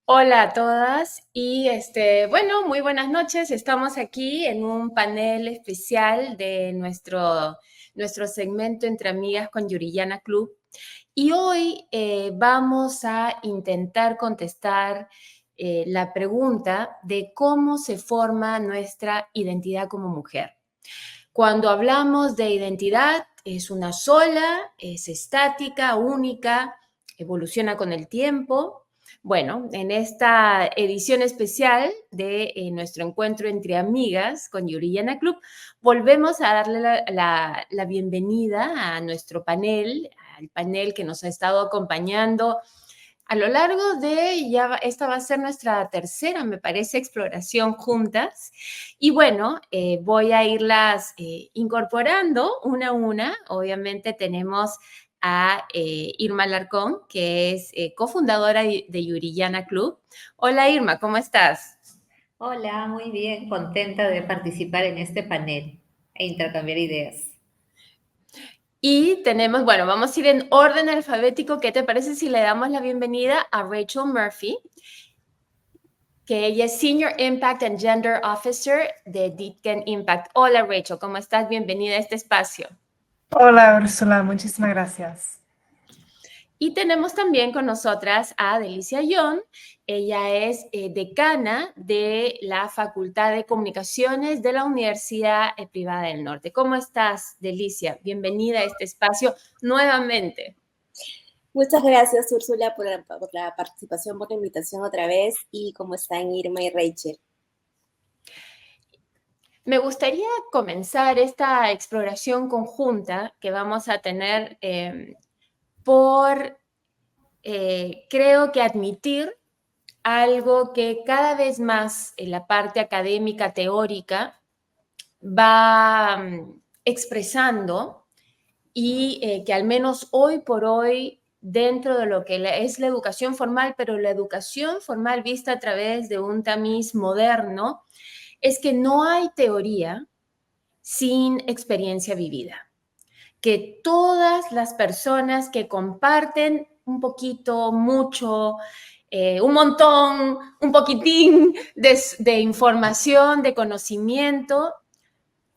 Hola a todas y bueno, muy buenas noches. Estamos aquí en un panel especial de nuestro segmento Entre Amigas con Yuriyana Club y hoy vamos a intentar contestar la pregunta de cómo se forma nuestra identidad como mujer. Cuando hablamos de identidad, es una sola, es estática, única, evoluciona con el tiempo. Bueno, en esta edición especial de nuestro encuentro entre amigas con Yuriyana Club, volvemos a darle la bienvenida a nuestro panel, al panel que nos ha estado acompañando a lo largo de, esta va a ser nuestra tercera, me parece, exploración juntas. Y bueno, voy a irlas incorporando una a una. Obviamente tenemos a Irma Larcón, que es cofundadora de Yuriyana Club. Hola Irma, ¿cómo estás? Hola, muy bien, contenta de participar en este panel e intercambiar ideas. Y tenemos, bueno, vamos a ir en orden alfabético. ¿Qué te parece si le damos la bienvenida a Rachel Murphy, que ella es Senior Impact and Gender Officer de Ditken Impact? Hola Rachel, ¿cómo estás? Bienvenida a este espacio. Hola, Úrsula, muchísimas gracias. Y tenemos también con nosotras a Delicia Young. Ella es decana de la Facultad de Comunicaciones de la Universidad Privada del Norte. ¿Cómo estás, Delicia? Bienvenida a este espacio nuevamente. Muchas gracias, Úrsula, por la participación, por la invitación otra vez y cómo están Irma y Rachel. Me gustaría comenzar esta exploración conjunta que vamos a tener por, creo que admitir algo que cada vez más en la parte académica, teórica, va expresando y que al menos hoy por hoy, dentro de lo que es la educación formal, pero la educación formal vista a través de un tamiz moderno, es que no hay teoría sin experiencia vivida, que todas las personas que comparten un poquito, mucho, un montón, un poquitín de información, de conocimiento,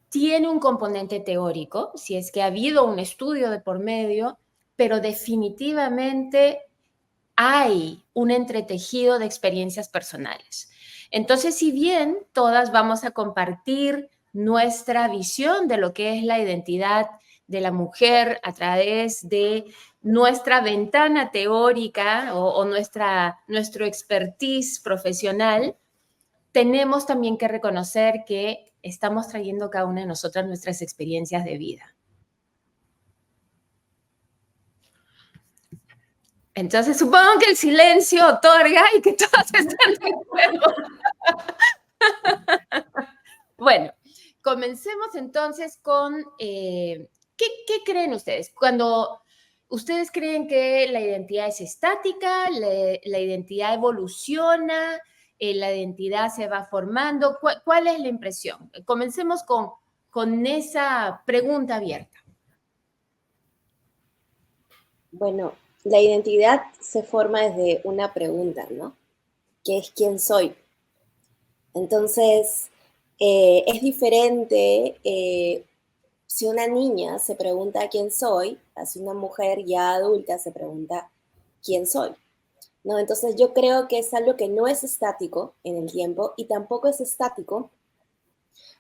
tiene un componente teórico, si es que ha habido un estudio de por medio, pero definitivamente hay un entretejido de experiencias personales. Entonces, si bien todas vamos a compartir nuestra visión de lo que es la identidad de la mujer a través de nuestra ventana teórica o nuestro expertise profesional, tenemos también que reconocer que estamos trayendo cada una de nosotras nuestras experiencias de vida. Entonces, supongo que el silencio otorga y que todos están de acuerdo. Bueno, comencemos entonces con, ¿qué creen ustedes? Cuando ustedes creen que la identidad es estática, la identidad evoluciona, la identidad se va formando, ¿cuál es la impresión? Comencemos con esa pregunta abierta. Bueno, la identidad se forma desde una pregunta, ¿no? ¿Qué es quién soy? Entonces, es diferente si una niña se pregunta quién soy, así una mujer ya adulta se pregunta quién soy, ¿no? Entonces yo creo que es algo que no es estático en el tiempo y tampoco es estático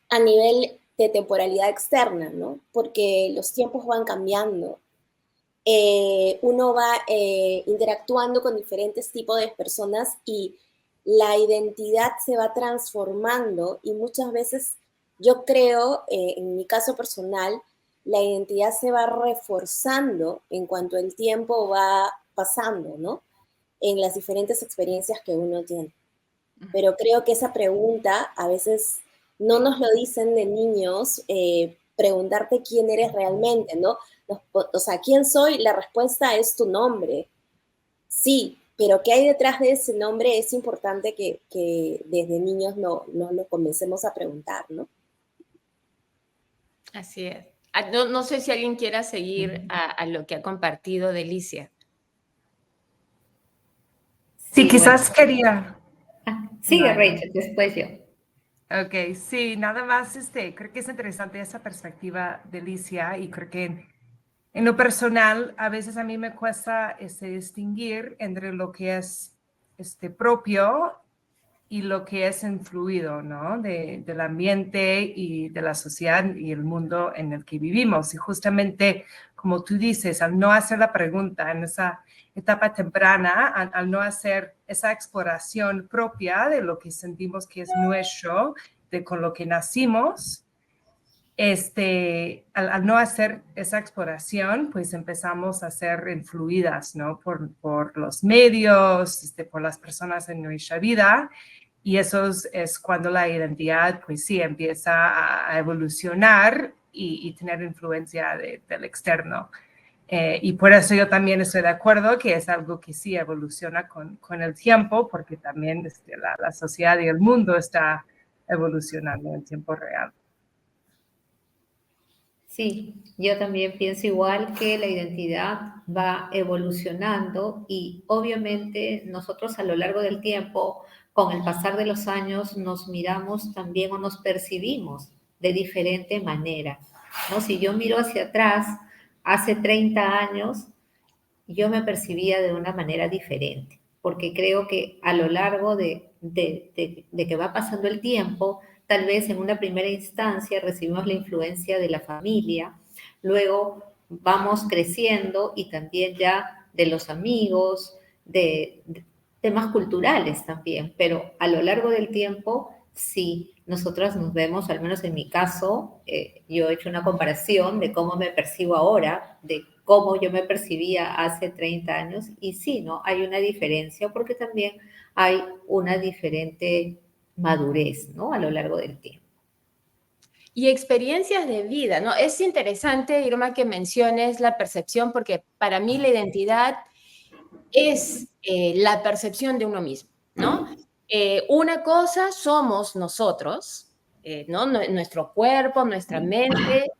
a nivel de temporalidad externa, ¿no? Porque los tiempos van cambiando. Uno va interactuando con diferentes tipos de personas y la identidad se va transformando y muchas veces yo creo, en mi caso personal, la identidad se va reforzando en cuanto el tiempo va pasando, ¿no? En las diferentes experiencias que uno tiene. Pero creo que esa pregunta a veces no nos lo dicen de niños, preguntarte quién eres realmente, ¿no? O sea, ¿quién soy? La respuesta es tu nombre. Sí, pero ¿qué hay detrás de ese nombre? Es importante que desde niños no lo comencemos a preguntar, ¿no? Así es. No sé si alguien quiera seguir a lo que ha compartido Delicia. Sí, Sí, bueno. quizás quería. Sigue, Vale. Rachel, después yo. Ok, sí, nada más, creo que es interesante esa perspectiva de Alicia y creo que en lo personal a veces a mí me cuesta distinguir entre lo que es propio y lo que es influido, ¿no? Del ambiente y de la sociedad y el mundo en el que vivimos. Y justamente, como tú dices, al no hacer la pregunta en esa etapa temprana, al no hacer esa exploración propia de lo que sentimos que es nuestro, de con lo que nacimos, al no hacer esa exploración, pues empezamos a ser influidas, ¿no? Por los medios, por las personas en nuestra vida. Y eso es cuando la identidad, pues sí, empieza a evolucionar y tener influencia del externo. Y por eso yo también estoy de acuerdo que es algo que sí evoluciona con el tiempo, porque también la sociedad y el mundo está evolucionando en tiempo real. Sí, yo también pienso igual que la identidad va evolucionando y obviamente nosotros a lo largo del tiempo, con el pasar de los años, nos miramos también o nos percibimos de diferente manera, ¿no? Si yo miro hacia atrás, hace 30 años, yo me percibía de una manera diferente, porque creo que a lo largo de que va pasando el tiempo, tal vez en una primera instancia recibimos la influencia de la familia, luego vamos creciendo y también ya de los amigos, de temas culturales también, pero a lo largo del tiempo, sí, nosotras nos vemos, al menos en mi caso, yo he hecho una comparación de cómo me percibo ahora, de cómo yo me percibía hace 30 años, y sí, ¿no? Hay una diferencia porque también hay una diferente madurez, ¿no? A lo largo del tiempo. Y experiencias de vida, ¿no? Es interesante, Irma, que menciones la percepción, porque para mí la identidad es la percepción de uno mismo, ¿no? Una cosa somos nosotros, ¿no? Nuestro cuerpo, nuestra mente,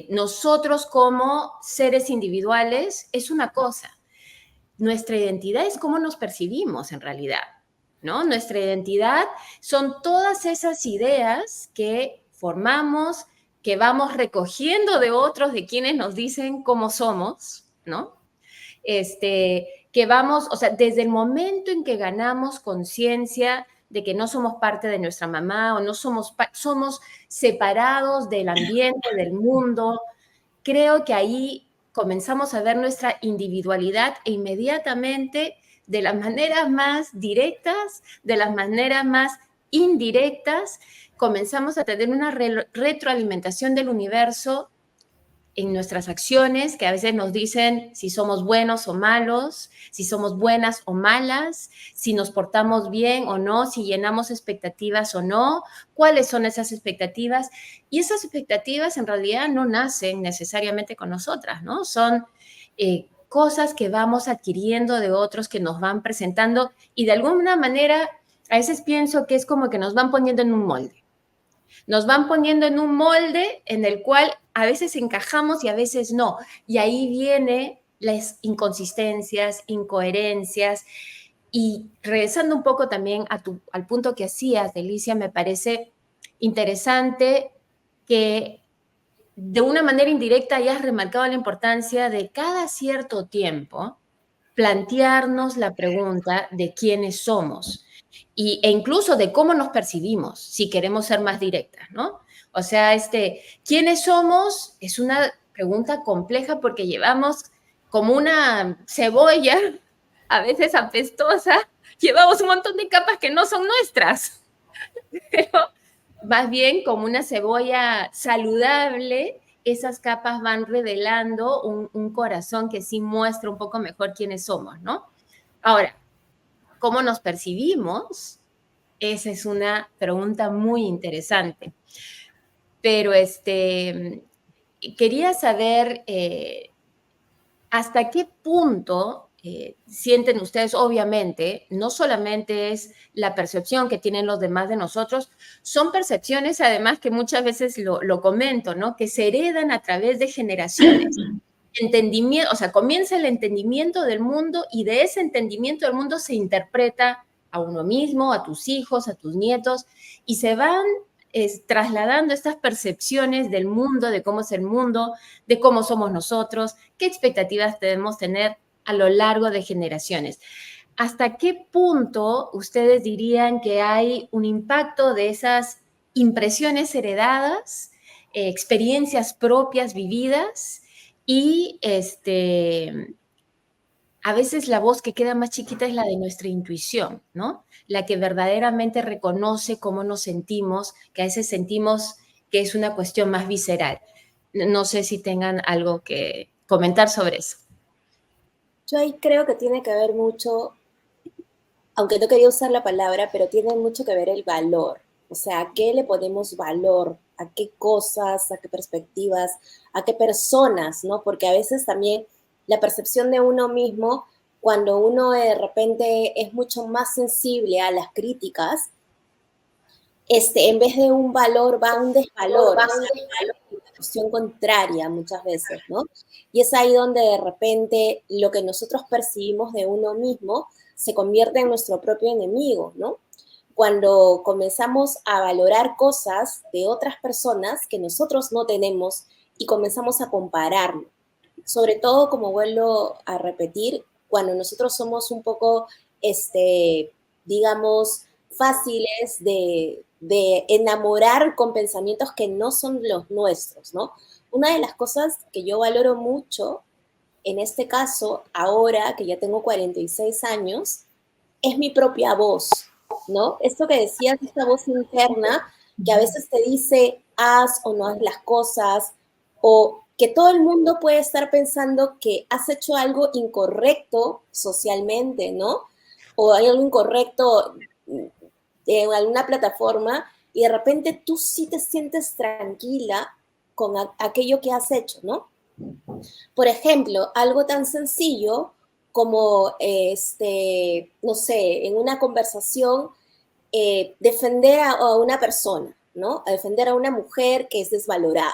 nosotros como seres individuales es una cosa. Nuestra identidad es cómo nos percibimos en realidad, ¿no? Nuestra identidad son todas esas ideas que formamos, que vamos recogiendo de otros, de quienes nos dicen cómo somos, ¿no? Que vamos, o sea, desde el momento en que ganamos conciencia de que no somos parte de nuestra mamá o no somos separados del ambiente, del mundo, creo que ahí comenzamos a ver nuestra individualidad e inmediatamente, de las maneras más directas, de las maneras más indirectas, comenzamos a tener una retroalimentación del universo en nuestras acciones, que a veces nos dicen si somos buenos o malos, si somos buenas o malas, si nos portamos bien o no, si llenamos expectativas o no, cuáles son esas expectativas. Y esas expectativas en realidad no nacen necesariamente con nosotras, ¿no? Son cosas que vamos adquiriendo de otros que nos van presentando y de alguna manera a veces pienso que es como que nos van poniendo en un molde. Nos van poniendo en un molde en el cual a veces encajamos y a veces no. Y ahí vienen las inconsistencias, incoherencias. Y regresando un poco también al punto que hacías, Delicia, me parece interesante que de una manera indirecta hayas remarcado la importancia de cada cierto tiempo plantearnos la pregunta de quiénes somos e incluso de cómo nos percibimos, si queremos ser más directas, ¿no? O sea, ¿quiénes somos? Es una pregunta compleja porque llevamos como una cebolla, a veces apestosa, llevamos un montón de capas que no son nuestras, pero más bien como una cebolla saludable, esas capas van revelando un corazón que sí muestra un poco mejor quiénes somos, ¿no? Ahora, ¿cómo nos percibimos? Esa es una pregunta muy interesante. Pero quería saber hasta qué punto sienten ustedes, obviamente, no solamente es la percepción que tienen los demás de nosotros, son percepciones además que muchas veces lo comento, ¿no? Que se heredan a través de generaciones. entendimiento, o sea, comienza el entendimiento del mundo y de ese entendimiento del mundo se interpreta a uno mismo, a tus hijos, a tus nietos, y se van trasladando estas percepciones del mundo, de cómo es el mundo, de cómo somos nosotros, qué expectativas debemos tener a lo largo de generaciones. ¿Hasta qué punto ustedes dirían que hay un impacto de esas impresiones heredadas, experiencias propias vividas y a veces la voz que queda más chiquita es la de nuestra intuición, ¿no? La que verdaderamente reconoce cómo nos sentimos, que a veces sentimos que es una cuestión más visceral? No sé si tengan algo que comentar sobre eso. Yo ahí creo que tiene que ver mucho, aunque no quería usar la palabra, pero tiene mucho que ver el valor. O sea, ¿a qué le ponemos valor? ¿A qué cosas? ¿A qué perspectivas? ¿A qué personas? ¿No? Porque a veces también la percepción de uno mismo, cuando uno de repente es mucho más sensible a las críticas, en vez de un valor va a un desvalor, o sea, una cuestión contraria muchas veces, ¿no? Y es ahí donde de repente lo que nosotros percibimos de uno mismo se convierte en nuestro propio enemigo, ¿no? Cuando comenzamos a valorar cosas de otras personas que nosotros no tenemos y comenzamos a compararlo. Sobre todo, como vuelvo a repetir, cuando nosotros somos un poco, digamos, fáciles de enamorar con pensamientos que no son los nuestros, ¿no? Una de las cosas que yo valoro mucho, en este caso, ahora que ya tengo 46 años, es mi propia voz, ¿no? Esto que decías, esta voz interna, que a veces te dice, haz o no haz las cosas, o que todo el mundo puede estar pensando que has hecho algo incorrecto socialmente, ¿no? O hay algo incorrecto en alguna plataforma y de repente tú sí te sientes tranquila con aquello que has hecho, ¿no? Por ejemplo, algo tan sencillo como, no sé, en una conversación, defender a una persona, ¿no? A defender a una mujer que es desvalorada,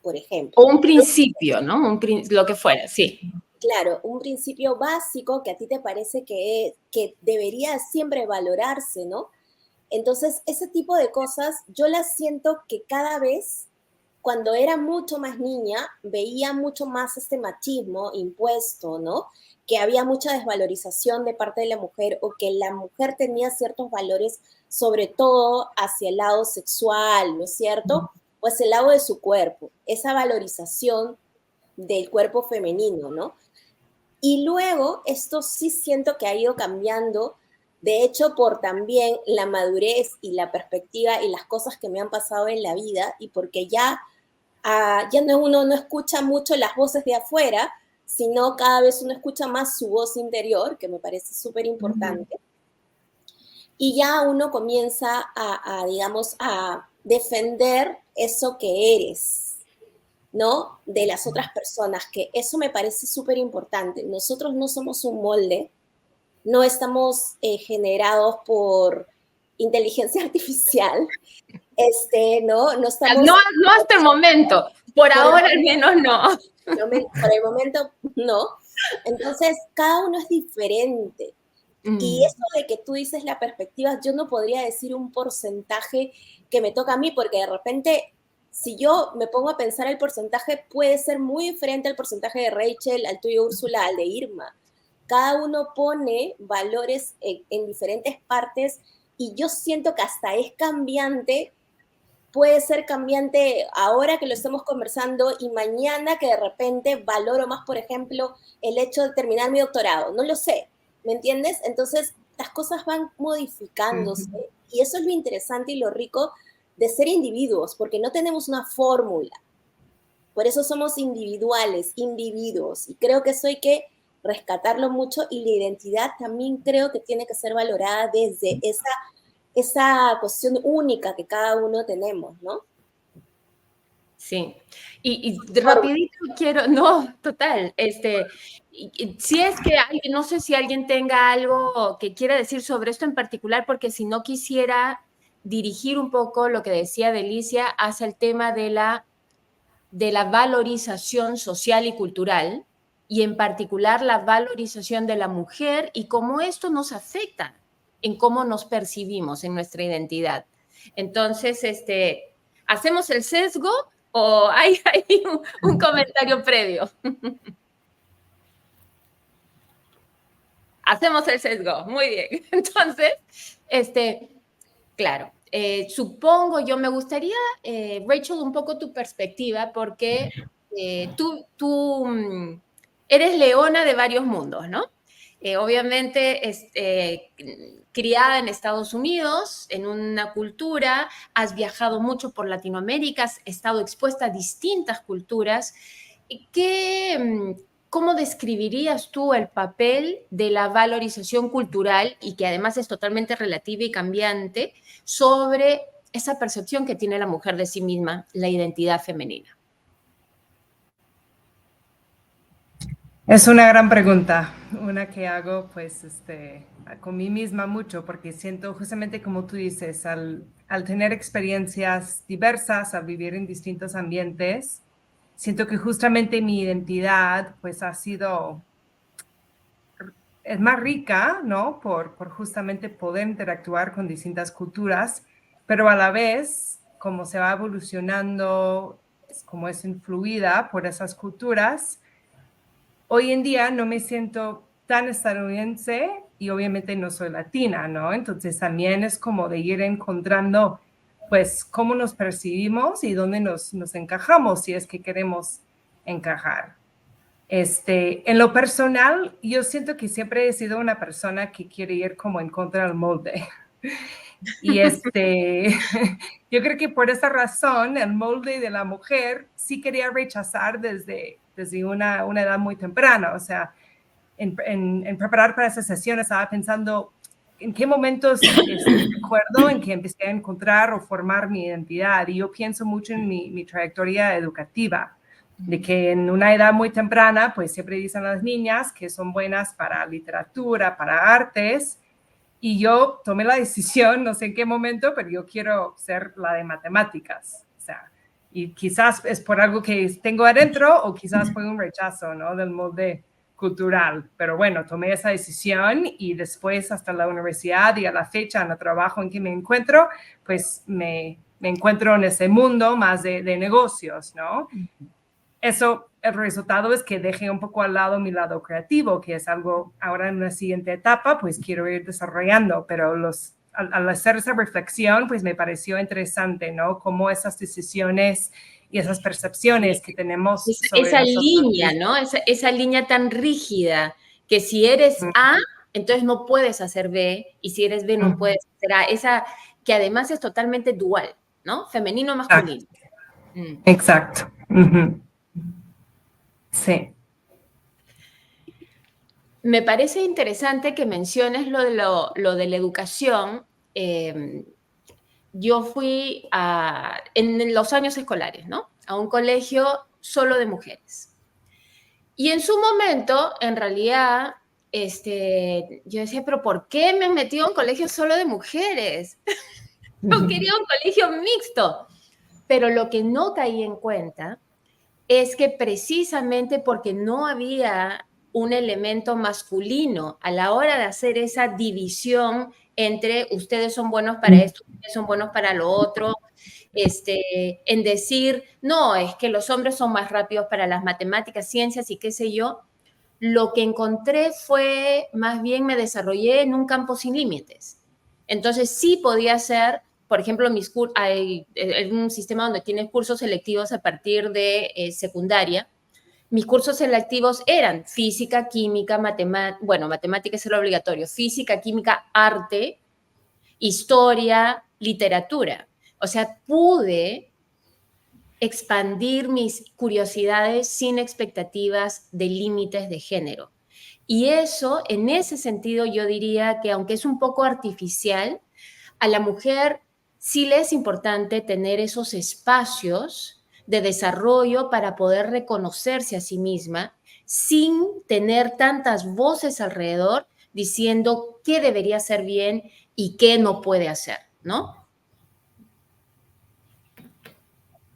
por ejemplo. O un principio, ¿no? Lo que fuera, sí. Claro, un principio básico que a ti te parece que debería siempre valorarse, ¿no? Entonces, ese tipo de cosas yo las siento que cada vez, cuando era mucho más niña, veía mucho más este machismo impuesto, ¿no? Que había mucha desvalorización de parte de la mujer o que la mujer tenía ciertos valores, sobre todo hacia el lado sexual, ¿no es cierto? O hacia el lado de su cuerpo, esa valorización del cuerpo femenino, ¿no? Y luego esto sí siento que ha ido cambiando, de hecho, por también la madurez y la perspectiva y las cosas que me han pasado en la vida y porque ya, ya no, uno no escucha mucho las voces de afuera, sino cada vez uno escucha más su voz interior, que me parece súper importante. Y ya uno comienza digamos, a defender eso que eres, ¿no? De las otras personas, que eso me parece súper importante. Nosotros no somos un molde, no estamos generados por inteligencia artificial, ¿no? No estamos... No, no hasta el momento, por ahora al menos no. Por el momento no. Entonces, cada uno es diferente. Y eso de que tú dices la perspectiva, yo no podría decir un porcentaje que me toca a mí, porque de repente, si yo me pongo a pensar el porcentaje, puede ser muy diferente al porcentaje de Rachel, al tuyo, Úrsula, al de Irma. Cada uno pone valores en diferentes partes y yo siento que hasta es cambiante, puede ser cambiante ahora que lo estamos conversando y mañana que de repente valoro más, por ejemplo, el hecho de terminar mi doctorado. No lo sé, ¿me entiendes? Entonces, las cosas van modificándose y eso es lo interesante y lo rico de ser individuos, porque no tenemos una fórmula. Por eso somos individuales, individuos. Y creo que eso hay que rescatarlo mucho y la identidad también creo que tiene que ser valorada desde esa cuestión única que cada uno tenemos, ¿no? Sí, y rapidito quiero, no, total, si es que alguien, no sé si alguien tenga algo que quiera decir sobre esto en particular, porque si no quisiera dirigir un poco lo que decía Delicia hacia el tema de la de la valorización social y cultural, y en particular la valorización de la mujer y cómo esto nos afecta en cómo nos percibimos en nuestra identidad. Entonces, ¿hacemos el sesgo o hay un comentario previo? Hacemos el sesgo, muy bien. Entonces, claro, supongo, yo me gustaría, Rachel, un poco tu perspectiva, porque tú eres leona de varios mundos, ¿no? Obviamente, criada en Estados Unidos, en una cultura, has viajado mucho por Latinoamérica, has estado expuesta a distintas culturas. ¿Cómo describirías tú el papel de la valorización cultural, y que además es totalmente relativa y cambiante, sobre esa percepción que tiene la mujer de sí misma, la identidad femenina? Es una gran pregunta, una que hago pues con mí misma mucho, porque siento justamente como tú dices, al tener experiencias diversas, al vivir en distintos ambientes, siento que justamente mi identidad pues es más rica, ¿no? Por justamente poder interactuar con distintas culturas, pero a la vez, como se va evolucionando, como es influida por esas culturas, hoy en día no me siento tan estadounidense y obviamente no soy latina, ¿no? Entonces también es como de ir encontrando, pues, cómo nos percibimos y dónde nos encajamos, si es que queremos encajar. En lo personal, yo siento que siempre he sido una persona que quiere ir como en contra del molde. Y yo creo que por esa razón, el molde de la mujer sí quería rechazar desde una edad muy temprana. O sea, en preparar para esa sesión estaba pensando en qué momentos recuerdo en que empecé a encontrar o formar mi identidad. Y yo pienso mucho en mi trayectoria educativa, de que en una edad muy temprana, pues siempre dicen a las niñas que son buenas para literatura, para artes, y yo tomé la decisión, no sé en qué momento, pero yo quiero ser la de matemáticas. O sea, y quizás es por algo que tengo adentro o quizás fue un rechazo, ¿no? Del molde cultural. Pero bueno, tomé esa decisión y después hasta la universidad y a la fecha en el trabajo en que me encuentro, pues me encuentro en ese mundo más de negocios, ¿no? Eso, el resultado es que dejé un poco al lado mi lado creativo, que es algo ahora en una siguiente etapa, pues quiero ir desarrollando, pero al hacer esa reflexión, pues me pareció interesante, ¿no? Cómo esas decisiones y esas percepciones que tenemos sobre esa nosotros línea, mismos. ¿no? Esa línea tan rígida, que si eres A, entonces no puedes hacer B, y si eres B no puedes hacer A. Esa que además es totalmente dual, ¿no? Femenino, masculino. Exacto. Sí. Me parece interesante que menciones lo de la educación. Yo fui en los años escolares, ¿no? A un colegio solo de mujeres. Y en su momento, en realidad, yo decía, pero ¿por qué me han metido a un colegio solo de mujeres? Yo quería un colegio mixto. Pero lo que no caí en cuenta es que precisamente porque no había un elemento masculino a la hora de hacer esa división entre ustedes son buenos para esto, ustedes son buenos para lo otro, en decir, no, es que los hombres son más rápidos para las matemáticas, ciencias y qué sé yo, lo que encontré fue, más bien me desarrollé en un campo sin límites. Entonces sí podía ser, por ejemplo, hay un sistema donde tienes cursos selectivos a partir de secundaria. Mis cursos selectivos eran física, química, matemáticas era obligatorio, física, química, arte, historia, literatura. O sea, pude expandir mis curiosidades sin expectativas de límites de género. Y eso, en ese sentido, yo diría que aunque es un poco artificial, a la mujer sí le es importante tener esos espacios de desarrollo para poder reconocerse a sí misma sin tener tantas voces alrededor diciendo qué debería hacer bien y qué no puede hacer, ¿no?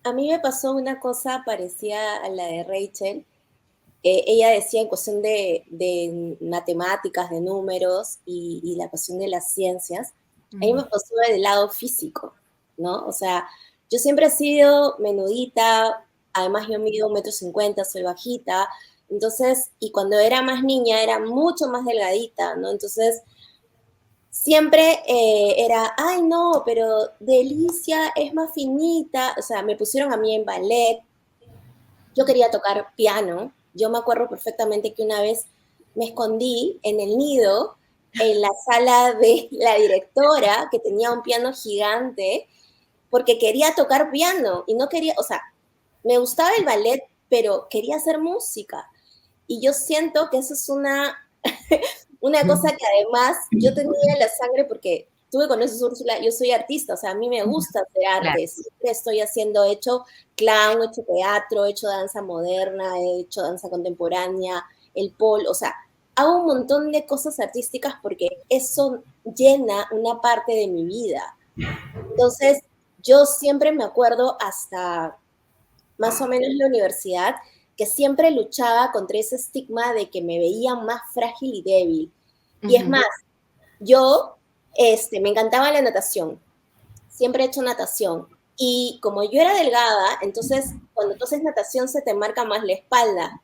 A mí me pasó una cosa parecida a la de Rachel. Ella decía en cuestión de matemáticas, de números y la cuestión de las ciencias. A mí me pasó del lado físico, ¿no? O sea, yo siempre he sido menudita, además yo mido 1,50 m, soy bajita, entonces, y cuando era más niña era mucho más delgadita, ¿no? Entonces, siempre era, ay no, pero Delicia es más finita, o sea, me pusieron a mí en ballet, yo quería tocar piano, yo me acuerdo perfectamente que una vez me escondí en el nido, en la sala de la directora, que tenía un piano gigante, porque quería tocar piano y no quería, o sea, me gustaba el ballet, pero quería hacer música. Y yo siento que eso es una cosa que además yo tenía en la sangre porque tú me conoces, Úrsula, yo soy artista, o sea, a mí me gusta hacer arte, claro. Siempre estoy he hecho clown, he hecho teatro, he hecho danza moderna, he hecho danza contemporánea, el pole, o sea, hago un montón de cosas artísticas porque eso llena una parte de mi vida. Entonces, yo siempre me acuerdo hasta más o menos la universidad, que siempre luchaba contra ese estigma de que me veían más frágil y débil. Y es más, yo me encantaba la natación, siempre he hecho natación. Y como yo era delgada, entonces cuando tú haces natación se te marca más la espalda.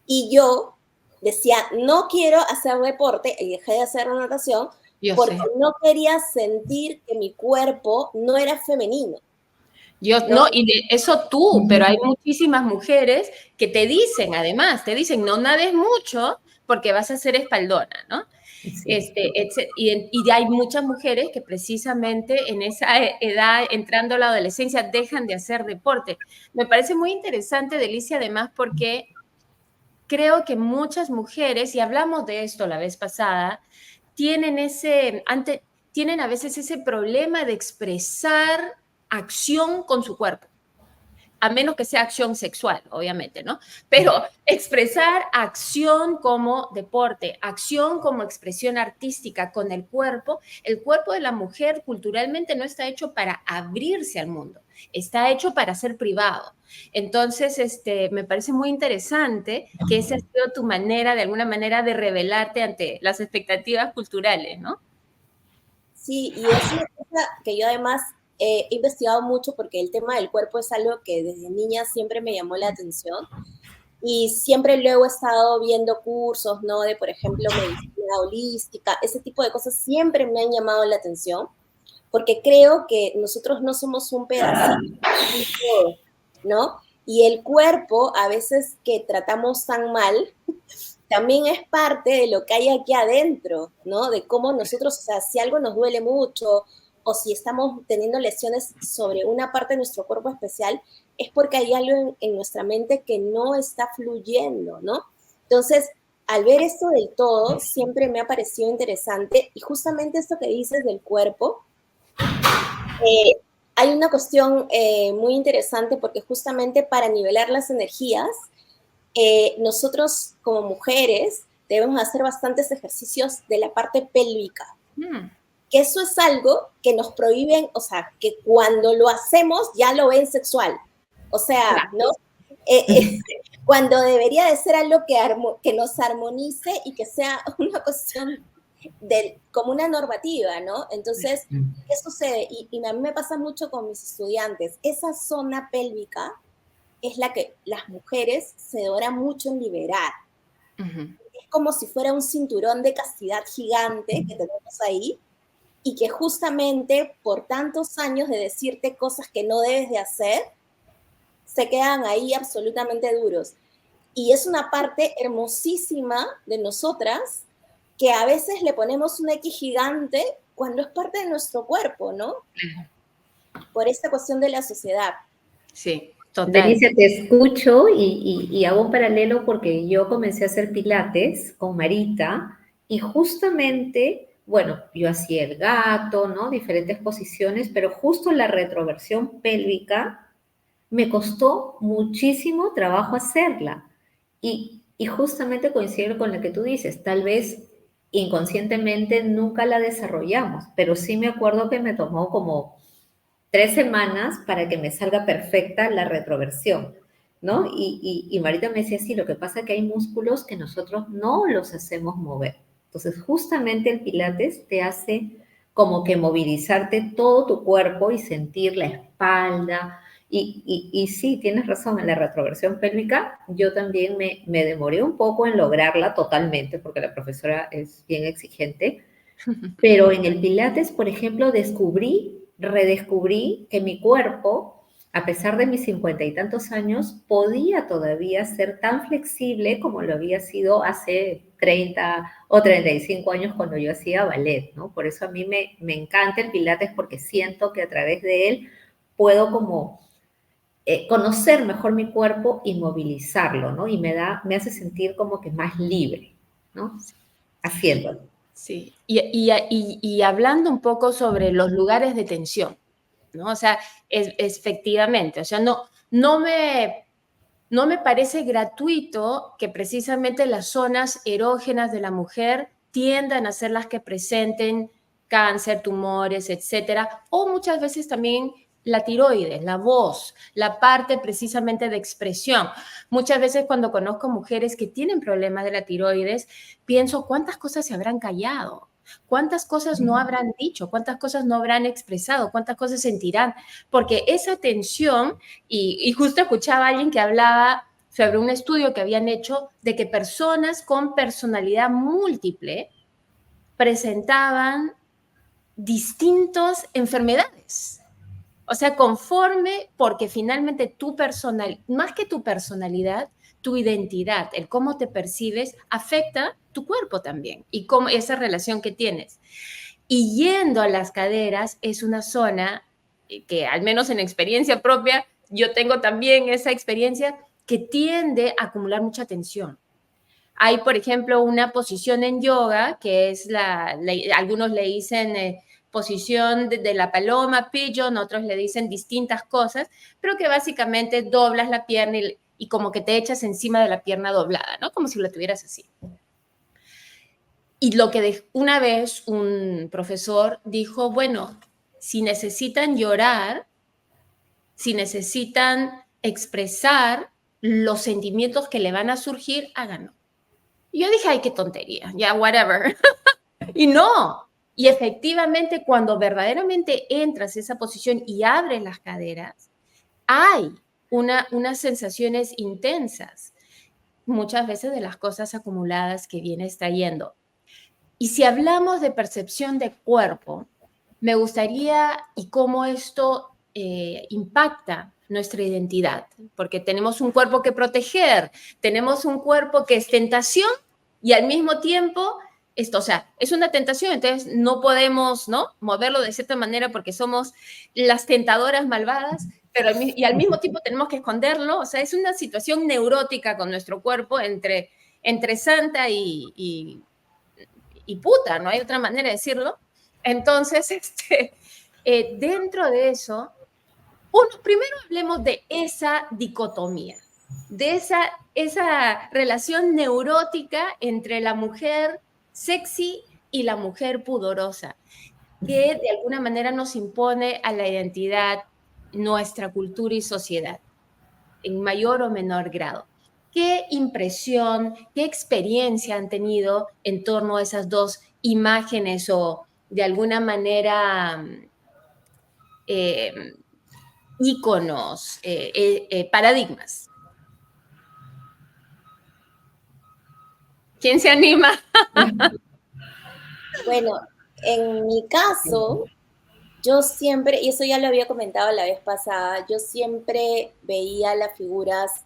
Y yo decía, no quiero hacer deporte, y dejé de hacer natación, porque no quería sentir que mi cuerpo no era femenino. No, y eso tú, pero hay muchísimas mujeres que te dicen, además, no nades mucho porque vas a ser espaldona, ¿no? Sí. Y hay muchas mujeres que precisamente en esa edad, entrando a la adolescencia, dejan de hacer deporte. Me parece muy interesante, Delicia, además, porque creo que muchas mujeres, y hablamos de esto la vez pasada, tienen a veces ese problema de expresar acción con su cuerpo, a menos que sea acción sexual, obviamente, ¿no? Pero expresar acción como deporte, acción como expresión artística con el cuerpo de la mujer culturalmente no está hecho para abrirse al mundo, está hecho para ser privado. Entonces, me parece muy interesante que esa ha sido tu manera, de alguna manera, de revelarte ante las expectativas culturales, ¿no? Sí, y es una cosa que yo además he investigado mucho porque el tema del cuerpo es algo que desde niña siempre me llamó la atención y siempre luego he estado viendo cursos, ¿no? De, por ejemplo, medicina holística, ese tipo de cosas siempre me han llamado la atención porque creo que nosotros no somos un pedacito, ¿no? Y el cuerpo, a veces que tratamos tan mal, también es parte de lo que hay aquí adentro, ¿no? De cómo nosotros, o sea, si algo nos duele mucho o si estamos teniendo lesiones sobre una parte de nuestro cuerpo especial, es porque hay algo en nuestra mente que no está fluyendo, ¿no? Entonces, al ver esto del todo, siempre me ha parecido interesante y justamente esto que dices del cuerpo, hay una cuestión muy interesante porque justamente para nivelar las energías, nosotros como mujeres debemos hacer bastantes ejercicios de la parte pélvica. Que eso es algo que nos prohíben, o sea, que cuando lo hacemos ya lo ven sexual. O sea, ¿no? Cuando debería de ser algo que nos armonice y que sea una cuestión como una normativa, ¿no? Entonces, ¿qué sucede? Y a mí me pasa mucho con mis estudiantes. Esa zona pélvica es la que las mujeres se demoran mucho en liberar. Es como si fuera un cinturón de castidad gigante que tenemos ahí y que justamente por tantos años de decirte cosas que no debes de hacer, se quedan ahí absolutamente duros. Y es una parte hermosísima de nosotras que a veces le ponemos un X gigante cuando es parte de nuestro cuerpo, ¿no? Por esta cuestión de la sociedad. Sí. Total. Delicia, te escucho y hago un paralelo porque yo comencé a hacer pilates con Marita y justamente, bueno, yo hacía el gato, ¿no? Diferentes posiciones, pero justo la retroversión pélvica me costó muchísimo trabajo hacerla. Y justamente coincido con lo que tú dices, tal vez inconscientemente nunca la desarrollamos, pero sí me acuerdo que me tomó como 3 semanas para que me salga perfecta la retroversión, ¿no? Y Marita me decía, sí, lo que pasa es que hay músculos que nosotros no los hacemos mover. Entonces, justamente el Pilates te hace como que movilizarte todo tu cuerpo y sentir la espalda. Y sí, tienes razón, en la retroversión pélvica yo también me demoré un poco en lograrla totalmente, porque la profesora es bien exigente, pero en el Pilates, por ejemplo, redescubrí que mi cuerpo, a pesar de mis 50 y tantos años, podía todavía ser tan flexible como lo había sido hace 30 o 35 años cuando yo hacía ballet, ¿no? Por eso a mí me encanta el Pilates, porque siento que a través de él puedo como conocer mejor mi cuerpo y movilizarlo, ¿no? Y me hace sentir como que más libre, ¿no? Haciéndolo. Sí, y hablando un poco sobre los lugares de tensión, ¿no? O sea, efectivamente, o sea, no me parece gratuito que precisamente las zonas erógenas de la mujer tiendan a ser las que presenten cáncer, tumores, etcétera, o muchas veces también la tiroides, la voz, la parte precisamente de expresión. Muchas veces cuando conozco mujeres que tienen problemas de la tiroides, pienso cuántas cosas se habrán callado, cuántas cosas no habrán dicho, cuántas cosas no habrán expresado, cuántas cosas sentirán, porque esa tensión, y justo escuchaba a alguien que hablaba sobre un estudio que habían hecho de que personas con personalidad múltiple presentaban distintas enfermedades. O sea, conforme, porque finalmente más que tu personalidad, tu identidad, el cómo te percibes, afecta tu cuerpo también y cómo, esa relación que tienes. Y yendo a las caderas es una zona que, al menos en experiencia propia, yo tengo también esa experiencia que tiende a acumular mucha tensión. Hay, por ejemplo, una posición en yoga que es algunos le dicen posición de la paloma, pigeon, otros le dicen distintas cosas, pero que básicamente doblas la pierna y como que te echas encima de la pierna doblada, ¿no? Como si lo tuvieras así. Y lo que una vez un profesor dijo, bueno, si necesitan llorar, si necesitan expresar los sentimientos que le van a surgir, háganlo. Y yo dije, ay, qué tontería, ya, whatever. Y no. Y efectivamente, cuando verdaderamente entras en esa posición y abres las caderas, hay unas sensaciones intensas, muchas veces de las cosas acumuladas que vienes trayendo. Y si hablamos de percepción de cuerpo, me gustaría y cómo esto impacta nuestra identidad, porque tenemos un cuerpo que proteger, tenemos un cuerpo que es tentación y al mismo tiempo, esto, o sea, es una tentación, entonces no podemos, ¿no?, moverlo de cierta manera porque somos las tentadoras malvadas, pero al mismo tiempo tenemos que esconderlo, o sea, es una situación neurótica con nuestro cuerpo entre santa y puta, no hay otra manera de decirlo. Entonces, dentro de eso, primero hablemos de esa dicotomía, de esa relación neurótica entre la mujer sexy y la mujer pudorosa, que de alguna manera nos impone a la identidad nuestra cultura y sociedad, en mayor o menor grado. ¿Qué impresión, qué experiencia han tenido en torno a esas dos imágenes o de alguna manera íconos, paradigmas? ¿Quién se anima? Bueno, en mi caso, yo siempre, y eso ya lo había comentado la vez pasada, yo siempre veía las figuras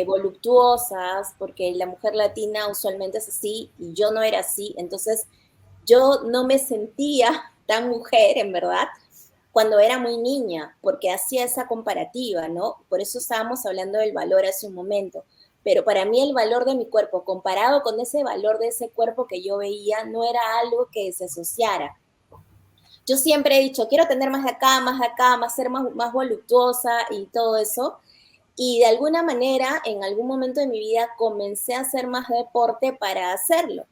voluptuosas, porque la mujer latina usualmente es así y yo no era así, entonces yo no me sentía tan mujer, en verdad, cuando era muy niña, porque hacía esa comparativa, ¿no? Por eso estábamos hablando del valor hace un momento. Pero para mí el valor de mi cuerpo, comparado con ese valor de ese cuerpo que yo veía, no era algo que se asociara. Yo siempre he dicho, quiero tener más de acá, más ser más voluptuosa y todo eso. Y de alguna manera, en algún momento de mi vida, comencé a hacer más deporte para hacerlo.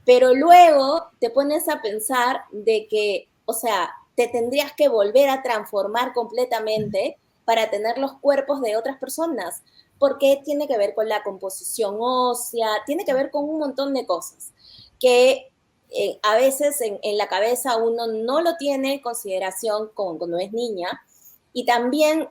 Pero luego te pones a pensar de que, o sea, te tendrías que volver a transformar completamente para tener los cuerpos de otras personas, porque tiene que ver con la composición ósea, tiene que ver con un montón de cosas que a veces en la cabeza uno no lo tiene en consideración cuando es niña, y también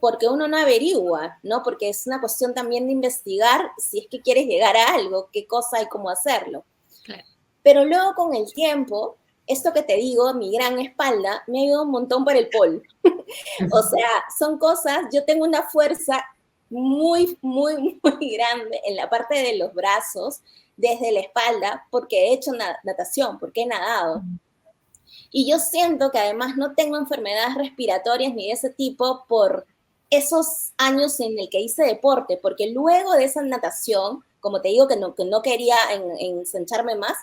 porque uno no averigua, ¿no? Porque es una cuestión también de investigar si es que quieres llegar a algo, qué cosa y cómo hacerlo. Claro. Pero luego con el tiempo, esto que te digo, mi gran espalda, me ha ayudado un montón para el pole. O sea, son cosas, yo tengo una fuerza muy, muy, muy grande en la parte de los brazos, desde la espalda, porque he hecho natación, porque he nadado. Y yo siento que además no tengo enfermedades respiratorias ni de ese tipo por esos años en el que hice deporte, porque luego de esa natación, como te digo que no quería ensancharme más,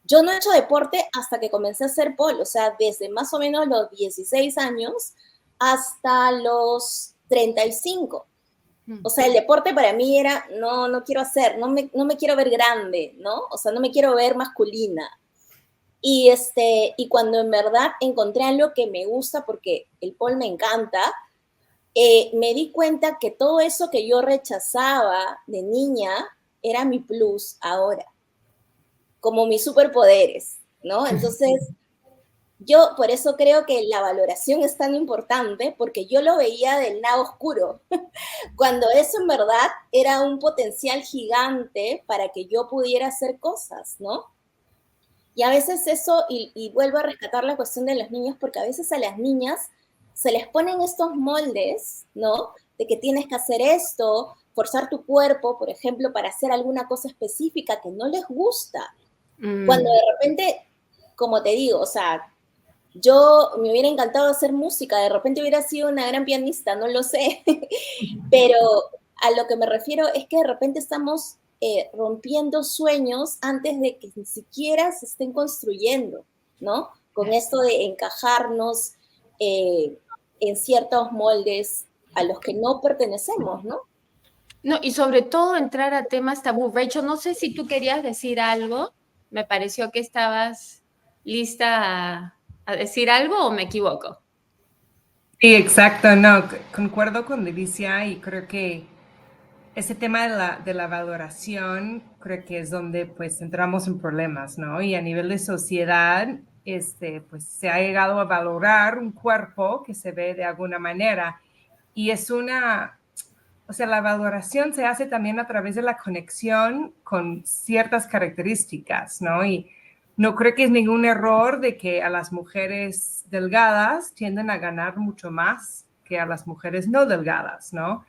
yo no he hecho deporte hasta que comencé a hacer pole, o sea, desde más o menos los 16 años hasta los 35. O sea, el deporte para mí era, no quiero hacer, no me quiero ver grande, ¿no? O sea, no me quiero ver masculina. Y cuando en verdad encontré algo que me gusta, porque el pole me encanta, me di cuenta que todo eso que yo rechazaba de niña era mi plus ahora, como mis superpoderes, ¿no? Entonces, yo por eso creo que la valoración es tan importante, porque yo lo veía del lado oscuro, cuando eso en verdad era un potencial gigante para que yo pudiera hacer cosas, ¿no? Y a veces eso, y vuelvo a rescatar la cuestión de los niños, porque a veces a las niñas se les ponen estos moldes, ¿no? De que tienes que hacer esto, forzar tu cuerpo, por ejemplo, para hacer alguna cosa específica que no les gusta. Cuando de repente, como te digo, o sea, yo me hubiera encantado hacer música, de repente hubiera sido una gran pianista, no lo sé, pero a lo que me refiero es que de repente estamos rompiendo sueños antes de que ni siquiera se estén construyendo, ¿no? Con esto de encajarnos en ciertos moldes a los que no pertenecemos, ¿no? No, y sobre todo entrar a temas tabú. Rachel, no sé si tú querías decir algo. Me pareció que estabas lista a decir algo o me equivoco. Sí, exacto, no, concuerdo con Delicia y creo que ese tema de la valoración creo que es donde pues entramos en problemas, ¿no? Y a nivel de sociedad, pues se ha llegado a valorar un cuerpo que se ve de alguna manera y es o sea, la valoración se hace también a través de la conexión con ciertas características, ¿no? Y no creo que es ningún error de que a las mujeres delgadas tienden a ganar mucho más que a las mujeres no delgadas, ¿no?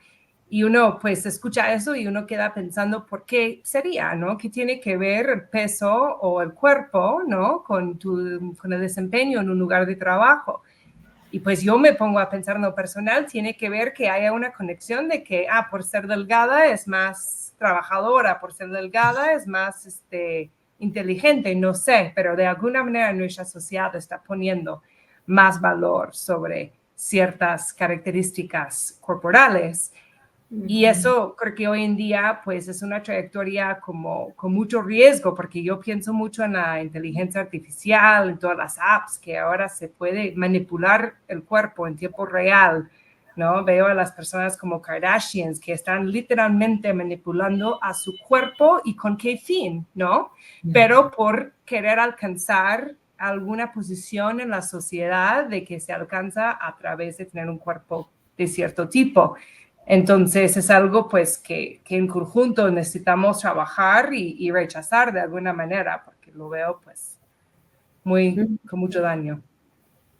Y uno pues escucha eso y uno queda pensando por qué sería, ¿no? ¿Qué tiene que ver el peso o el cuerpo, ¿no? Con el desempeño en un lugar de trabajo. Y pues yo me pongo a pensar en lo personal, tiene que ver que haya una conexión de que, por ser delgada es más trabajadora, por ser delgada es más inteligente, no sé, pero de alguna manera nuestra sociedad está poniendo más valor sobre ciertas características corporales. Y eso creo que hoy en día pues es una trayectoria como con mucho riesgo, porque yo pienso mucho en la inteligencia artificial, en todas las apps que ahora se puede manipular el cuerpo en tiempo real, ¿no? Veo a las personas como Kardashians que están literalmente manipulando a su cuerpo y con qué fin, ¿no? Pero por querer alcanzar alguna posición en la sociedad de que se alcanza a través de tener un cuerpo de cierto tipo. Entonces es algo pues que en conjunto necesitamos trabajar y rechazar de alguna manera, porque lo veo pues con mucho daño.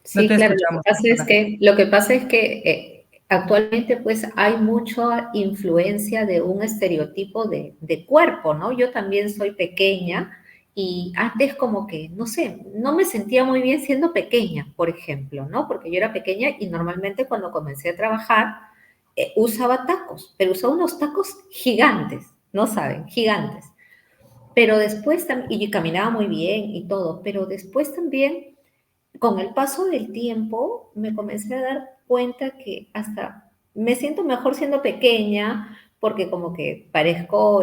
Sí, No te claro, escuchamos. lo que pasa es que actualmente pues hay mucha influencia de un estereotipo de cuerpo, ¿no? Yo también soy pequeña y antes como que, no sé, no me sentía muy bien siendo pequeña, por ejemplo, ¿no? Porque yo era pequeña y normalmente cuando comencé a trabajar usaba tacos, pero usaba unos tacos gigantes, ¿no saben? Gigantes. Pero después, y caminaba muy bien y todo, pero después también con el paso del tiempo me comencé a dar cuenta que hasta me siento mejor siendo pequeña porque como que parezco,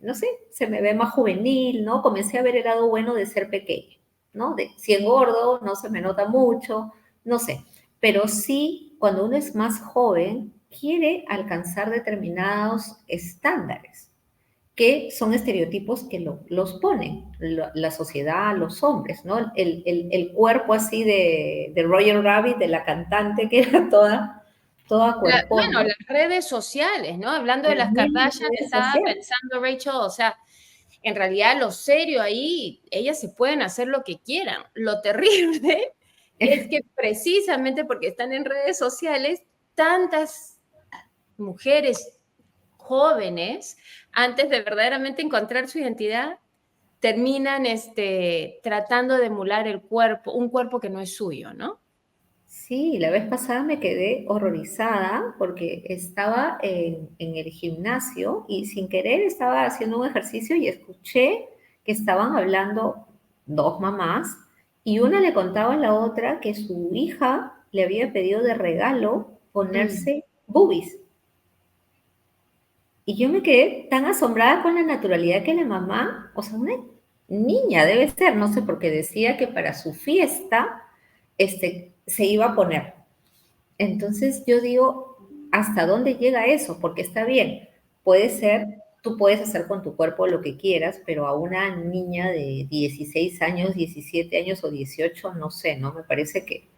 no sé, se me ve más juvenil, ¿no? Comencé a ver el lado bueno de ser pequeña, ¿no? Si engordo, no se me nota mucho, no sé. Pero sí, cuando uno es más joven, quiere alcanzar determinados estándares, que son estereotipos que los ponen la sociedad, los hombres, ¿no? El cuerpo así de Roger Rabbit, de la cantante, que era toda Bueno, cuerpona. las redes sociales, ¿no? Hablando de Las las mismas Kardashian, redes estaba sociales. pensando, Rachel, o sea, en realidad lo serio ahí, ellas se pueden hacer lo que quieran. Lo terrible es que precisamente porque están en redes sociales, tantas mujeres jóvenes, antes de verdaderamente encontrar su identidad, terminan tratando de emular el cuerpo, un cuerpo que no es suyo, ¿no? Sí, la vez pasada me quedé horrorizada porque estaba en el gimnasio y sin querer estaba haciendo un ejercicio y escuché que estaban hablando dos mamás y una le contaba a la otra que su hija le había pedido de regalo Mm. ponerse boobies. Y yo me quedé tan asombrada con la naturalidad que la mamá, o sea, una niña debe ser, no sé, porque decía que para su fiesta se iba a poner. Entonces yo digo, ¿hasta dónde llega eso? Porque está bien, puede ser, tú puedes hacer con tu cuerpo lo que quieras, pero a una niña de 16 años, 17 años o 18, no sé, ¿no? Me parece que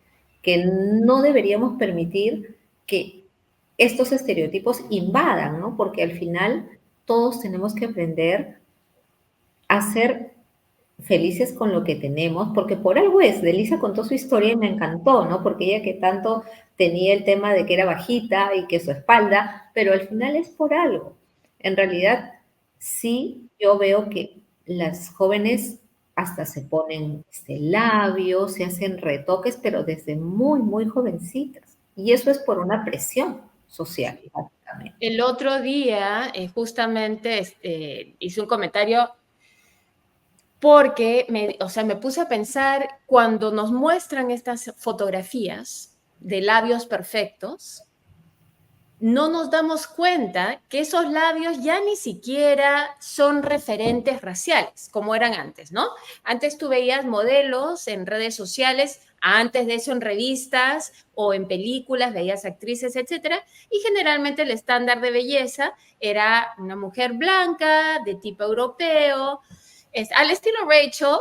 no deberíamos permitir que estos estereotipos invadan, ¿no? Porque al final todos tenemos que aprender a ser felices con lo que tenemos, porque por algo es, Delisa contó su historia y me encantó, ¿no? Porque ella que tanto tenía el tema de que era bajita y que su espalda, pero al final es por algo. En realidad, sí, yo veo que las jóvenes hasta se ponen labios, se hacen retoques, pero desde muy, muy jovencitas. Y eso es por una presión social, básicamente. El otro día, justamente, hice un comentario porque o sea, me puse a pensar cuando nos muestran estas fotografías de labios perfectos, no nos damos cuenta que esos labios ya ni siquiera son referentes raciales, como eran antes, ¿no? Antes tú veías modelos en redes sociales, antes de eso en revistas o en películas, veías actrices, etcétera, y generalmente el estándar de belleza era una mujer blanca, de tipo europeo, al estilo Rachel,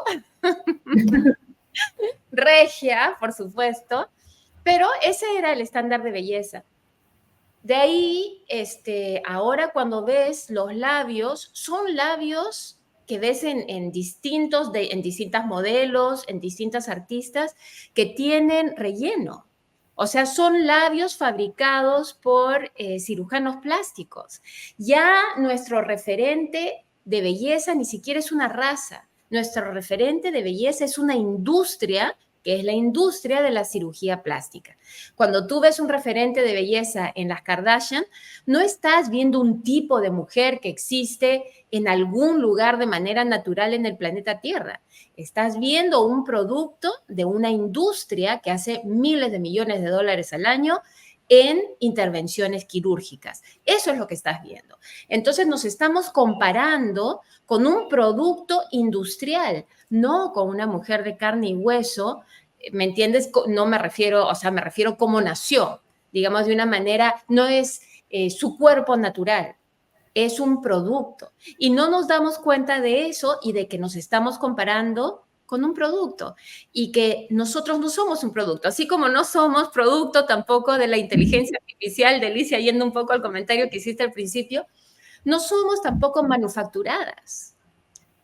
regia, por supuesto, pero ese era el estándar de belleza. De ahí, ahora cuando ves los labios, son labios que ves en distintas modelos, en distintas artistas, que tienen relleno. O sea, son labios fabricados por cirujanos plásticos. Ya nuestro referente de belleza ni siquiera es una raza. Nuestro referente de belleza es una industria, que es la industria de la cirugía plástica. Cuando tú ves un referente de belleza en las Kardashian, no estás viendo un tipo de mujer que existe en algún lugar de manera natural en el planeta Tierra. Estás viendo un producto de una industria que hace miles de millones de dólares al año en intervenciones quirúrgicas. Eso es lo que estás viendo. Entonces nos estamos comparando con un producto industrial, no con una mujer de carne y hueso. ¿Me entiendes? No me refiero, o sea, me refiero cómo nació, digamos de una manera, no es su cuerpo natural, es un producto. Y no nos damos cuenta de eso y de que nos estamos comparando con un producto y que nosotros no somos un producto, así como no somos producto tampoco de la inteligencia artificial, Delicia, yendo un poco al comentario que hiciste al principio, no somos tampoco manufacturadas.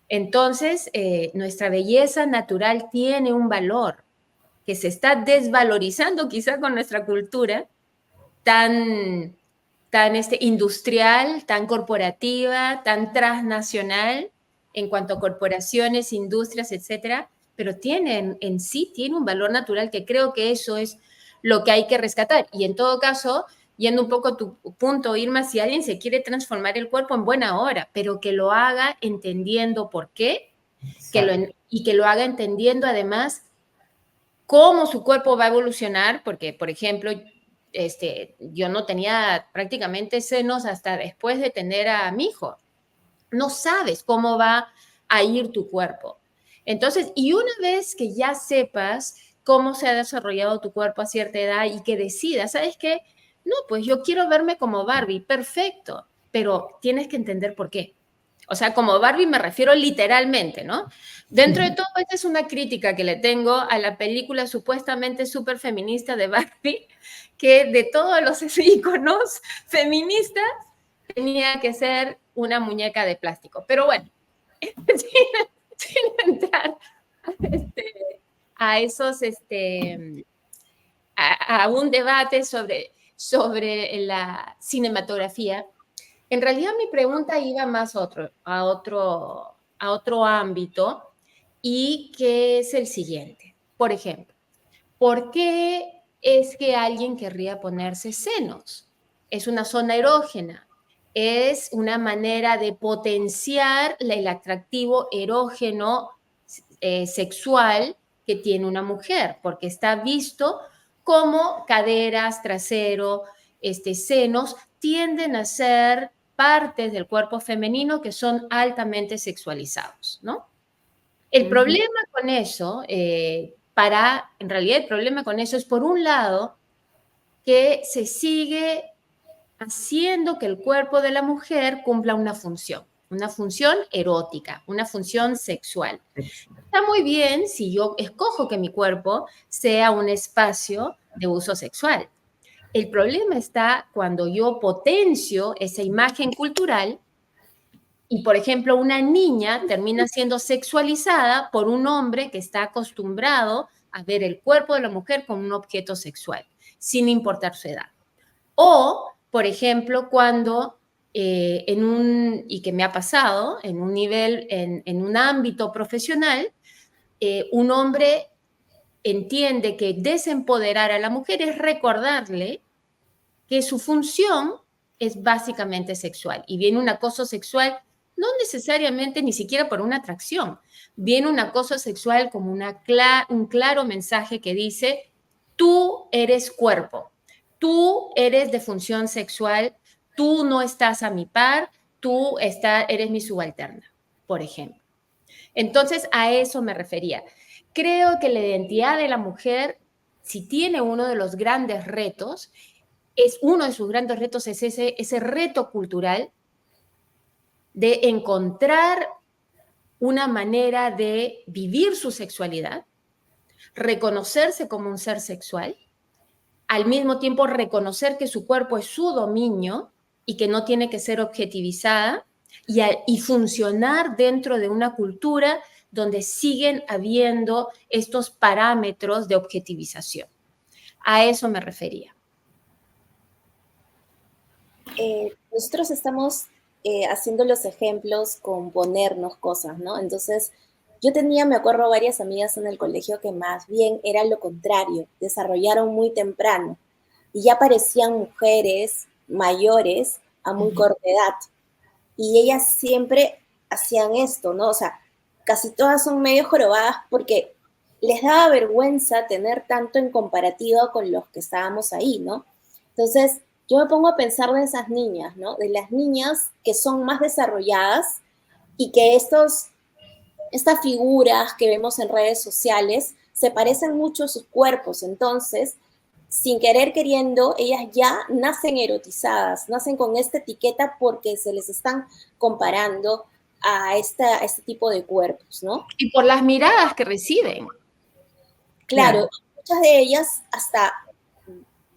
Entonces, nuestra belleza natural tiene un valor que se está desvalorizando quizá con nuestra cultura tan, tan industrial, tan corporativa, tan transnacional en cuanto a corporaciones, industrias, etcétera, pero tienen en sí tiene un valor natural que creo que eso es lo que hay que rescatar. Y en todo caso, yendo un poco a tu punto, Irma, si alguien se quiere transformar el cuerpo en buena hora, pero que lo haga entendiendo por qué, y que lo haga entendiendo además cómo su cuerpo va a evolucionar, porque, por ejemplo, yo no tenía prácticamente senos hasta después de tener a mi hijo. No sabes cómo va a ir tu cuerpo. Entonces, y una vez que ya sepas cómo se ha desarrollado tu cuerpo a cierta edad y que decidas, ¿sabes qué? No, pues yo quiero verme como Barbie, perfecto, pero tienes que entender por qué. O sea, como Barbie me refiero literalmente, ¿no? Dentro de todo, esta es una crítica que le tengo a la película supuestamente súper feminista de Barbie, que de todos los iconos feministas tenía que ser una muñeca de plástico. Pero bueno, sin entrar a esos, a un debate sobre la cinematografía, en realidad mi pregunta iba más a otro ámbito, y que es el siguiente. Por ejemplo, ¿por qué es que alguien querría ponerse senos? Es una zona erógena, es una manera de potenciar el atractivo erógeno sexual que tiene una mujer, porque está visto como caderas, trasero, senos, tienden a ser partes del cuerpo femenino que son altamente sexualizados, ¿no? El problema con eso, en realidad el problema con eso es, por un lado, que se sigue haciendo que el cuerpo de la mujer cumpla una función erótica, una función sexual. Está muy bien si yo escojo que mi cuerpo sea un espacio de uso sexual. El problema está cuando yo potencio esa imagen cultural y, por ejemplo, una niña termina siendo sexualizada por un hombre que está acostumbrado a ver el cuerpo de la mujer como un objeto sexual, sin importar su edad. O, por ejemplo, cuando y que me ha pasado, en un nivel, en un ámbito profesional, un hombre entiende que desempoderar a la mujer es recordarle que su función es básicamente sexual. Y viene un acoso sexual, no necesariamente ni siquiera por una atracción, viene un acoso sexual como un claro mensaje que dice: tú eres cuerpo, tú eres de función sexual, tú no estás a mi par, tú eres mi subalterna, por ejemplo. Entonces, a eso me refería. Creo que la identidad de la mujer, si tiene uno de los grandes retos, uno de sus grandes retos es ese reto cultural de encontrar una manera de vivir su sexualidad, reconocerse como un ser sexual, al mismo tiempo reconocer que su cuerpo es su dominio y que no tiene que ser objetivizada, y funcionar dentro de una cultura donde siguen habiendo estos parámetros de objetivización. A eso me refería. Nosotros estamos haciendo los ejemplos con ponernos cosas, ¿no? Entonces, yo tenía, me acuerdo, varias amigas en el colegio que más bien era lo contrario, desarrollaron muy temprano y ya parecían mujeres mayores a muy corta edad. Y ellas siempre hacían esto, ¿no? O sea, casi todas son medio jorobadas porque les daba vergüenza tener tanto en comparativa con los que estábamos ahí, ¿no? Entonces, yo me pongo a pensar de esas niñas, ¿no? De las niñas que son más desarrolladas y que estas figuras que vemos en redes sociales se parecen mucho a sus cuerpos. Entonces, sin querer queriendo, ellas ya nacen erotizadas, nacen con esta etiqueta porque se les están comparando a este tipo de cuerpos, ¿no? Y por las miradas que reciben. Claro, muchas de ellas hasta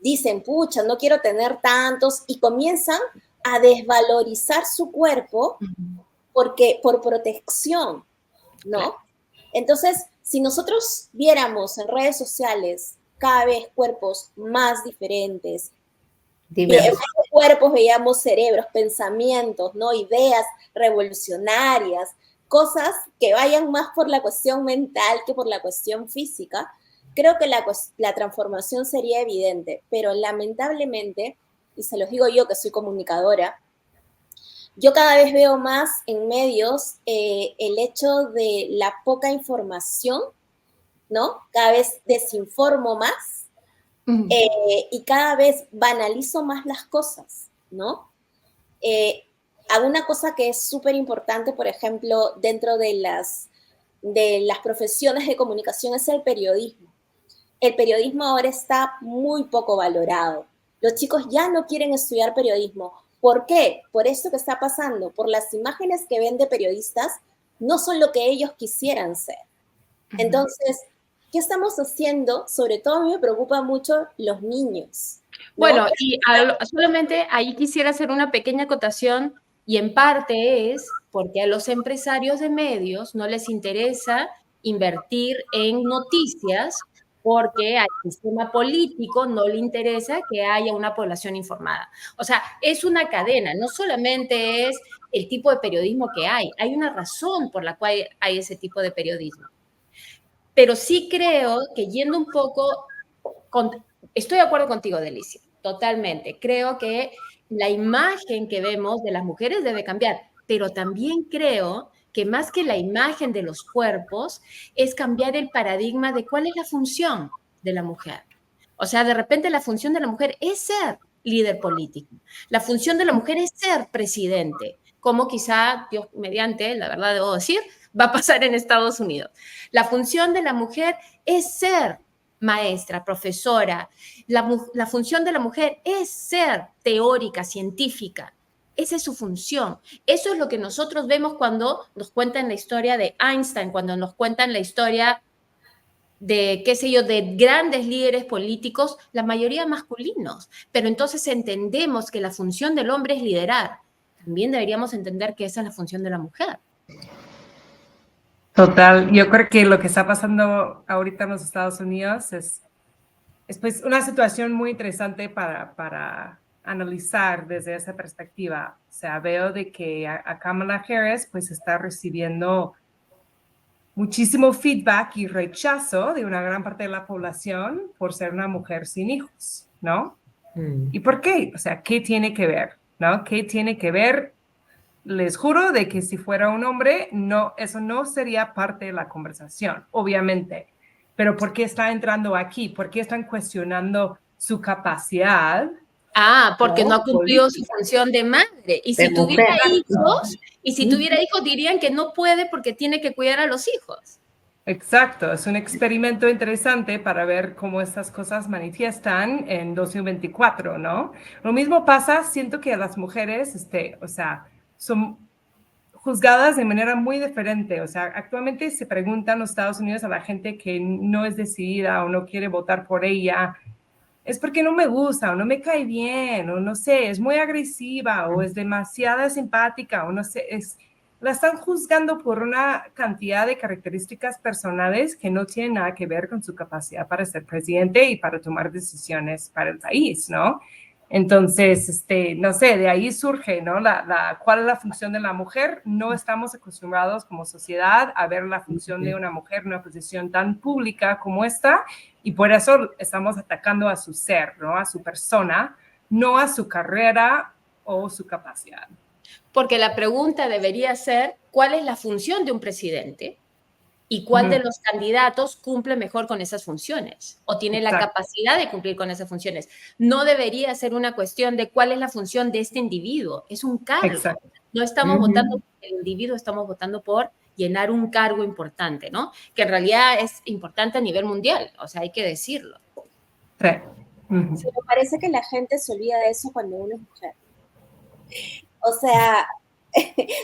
dicen, pucha, no quiero tener tantos, y comienzan a desvalorizar su cuerpo por protección, ¿no? Claro. Entonces, si nosotros viéramos en redes sociales cada vez cuerpos más diferentes, en cuerpos veíamos cerebros, pensamientos, ¿no? Ideas revolucionarias, cosas que vayan más por la cuestión mental que por la cuestión física, creo que la transformación sería evidente, pero lamentablemente, y se los digo yo que soy comunicadora, yo cada vez veo más en medios el hecho de la poca información, ¿no? Cada vez desinformo más y cada vez banalizo más las cosas, ¿no? Hago una cosa que es súper importante, por ejemplo, dentro de de las profesiones de comunicación es el periodismo. El periodismo ahora está muy poco valorado. Los chicos ya no quieren estudiar periodismo. ¿Por qué? Por esto que está pasando, por las imágenes que ven de periodistas, no son lo que ellos quisieran ser. Entonces, ¿qué estamos haciendo? Sobre todo a mí me preocupa mucho los niños, ¿no? Bueno, y solamente ahí quisiera hacer una pequeña acotación, y en parte es porque a los empresarios de medios no les interesa invertir en noticias, porque al sistema político no le interesa que haya una población informada. O sea, es una cadena, no solamente es el tipo de periodismo que hay una razón por la cual hay ese tipo de periodismo. Pero sí creo que yendo un poco, estoy de acuerdo contigo, Delicia, totalmente. Creo que la imagen que vemos de las mujeres debe cambiar, pero también creo que más que la imagen de los cuerpos, es cambiar el paradigma de cuál es la función de la mujer. O sea, de repente la función de la mujer es ser líder político. La función de la mujer es ser presidente, como quizá, Dios mediante, la verdad debo decir, va a pasar en Estados Unidos. La función de la mujer es ser maestra, profesora. La función de la mujer es ser teórica, científica. Esa es su función. Eso es lo que nosotros vemos cuando nos cuentan la historia de Einstein, cuando nos cuentan la historia de, qué sé yo, de grandes líderes políticos, la mayoría masculinos. Pero entonces entendemos que la función del hombre es liderar. También deberíamos entender que esa es la función de la mujer. Total, yo creo que lo que está pasando ahorita en los Estados Unidos es pues una situación muy interesante para analizar desde esa perspectiva. O sea, veo de que a Kamala Harris pues está recibiendo muchísimo feedback y rechazo de una gran parte de la población por ser una mujer sin hijos, ¿no? ¿Y por qué? O sea, ¿qué tiene que ver? ¿No? ¿Qué tiene que ver? Les juro de que si fuera un hombre, no, eso no sería parte de la conversación, obviamente. Pero ¿por qué está entrando aquí? ¿Por qué están cuestionando su capacidad? Porque no ha cumplido su función de madre. Y si tuviera hijos, dirían que no puede porque tiene que cuidar a los hijos. Exacto, es un experimento interesante para ver cómo estas cosas manifiestan en 2024, ¿no? Lo mismo pasa, siento que a las mujeres, o sea, son juzgadas de manera muy diferente. O sea, actualmente se preguntan en los Estados Unidos a la gente que no es decidida o no quiere votar por ella, es porque no me gusta o no me cae bien o no sé, es muy agresiva o es demasiado simpática o no sé, la están juzgando por una cantidad de características personales que no tienen nada que ver con su capacidad para ser presidente y para tomar decisiones para el país, ¿no? Entonces, no sé, de ahí surge, ¿no? ¿Cuál es la función de la mujer? No estamos acostumbrados como sociedad a ver la función de una mujer en una posición tan pública como esta, y por eso estamos atacando a su ser, ¿no? A su persona, no a su carrera o su capacidad. Porque la pregunta debería ser, ¿cuál es la función de un presidente? ¿Y cuál de los candidatos cumple mejor con esas funciones? ¿O tiene la capacidad de cumplir con esas funciones? No debería ser una cuestión de cuál es la función de este individuo. Es un cargo. Exacto. No estamos votando por el individuo, estamos votando por llenar un cargo importante, ¿no? Que en realidad es importante a nivel mundial, o sea, hay que decirlo. Sí. Sí, me parece que la gente se olvida de eso cuando uno es mujer. O sea,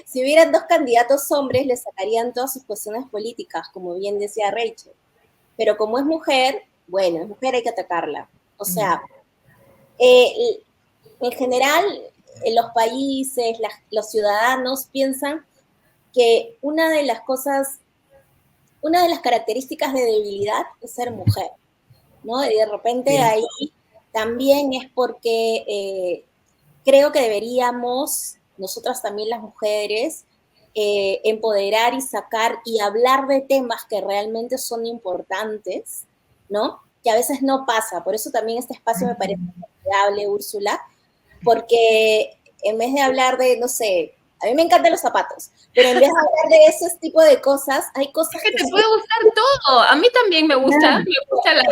si hubieran dos candidatos hombres, le sacarían todas sus cuestiones políticas, como bien decía Rachel. Pero como es mujer, bueno, es mujer, hay que atacarla. O sea, en general, en los países, los ciudadanos piensan que una de las características de debilidad es ser mujer, ¿no? Y de repente ahí también es porque creo que deberíamos, nosotras también las mujeres, empoderar y sacar y hablar de temas que realmente son importantes, ¿no? Que a veces no pasa. Por eso también este espacio me parece formidable, Úrsula, porque en vez de hablar de, no sé, a mí me encantan los zapatos, pero en vez de hablar de esos tipos de cosas, hay cosas que te puede gustar todo. A mí también me gusta la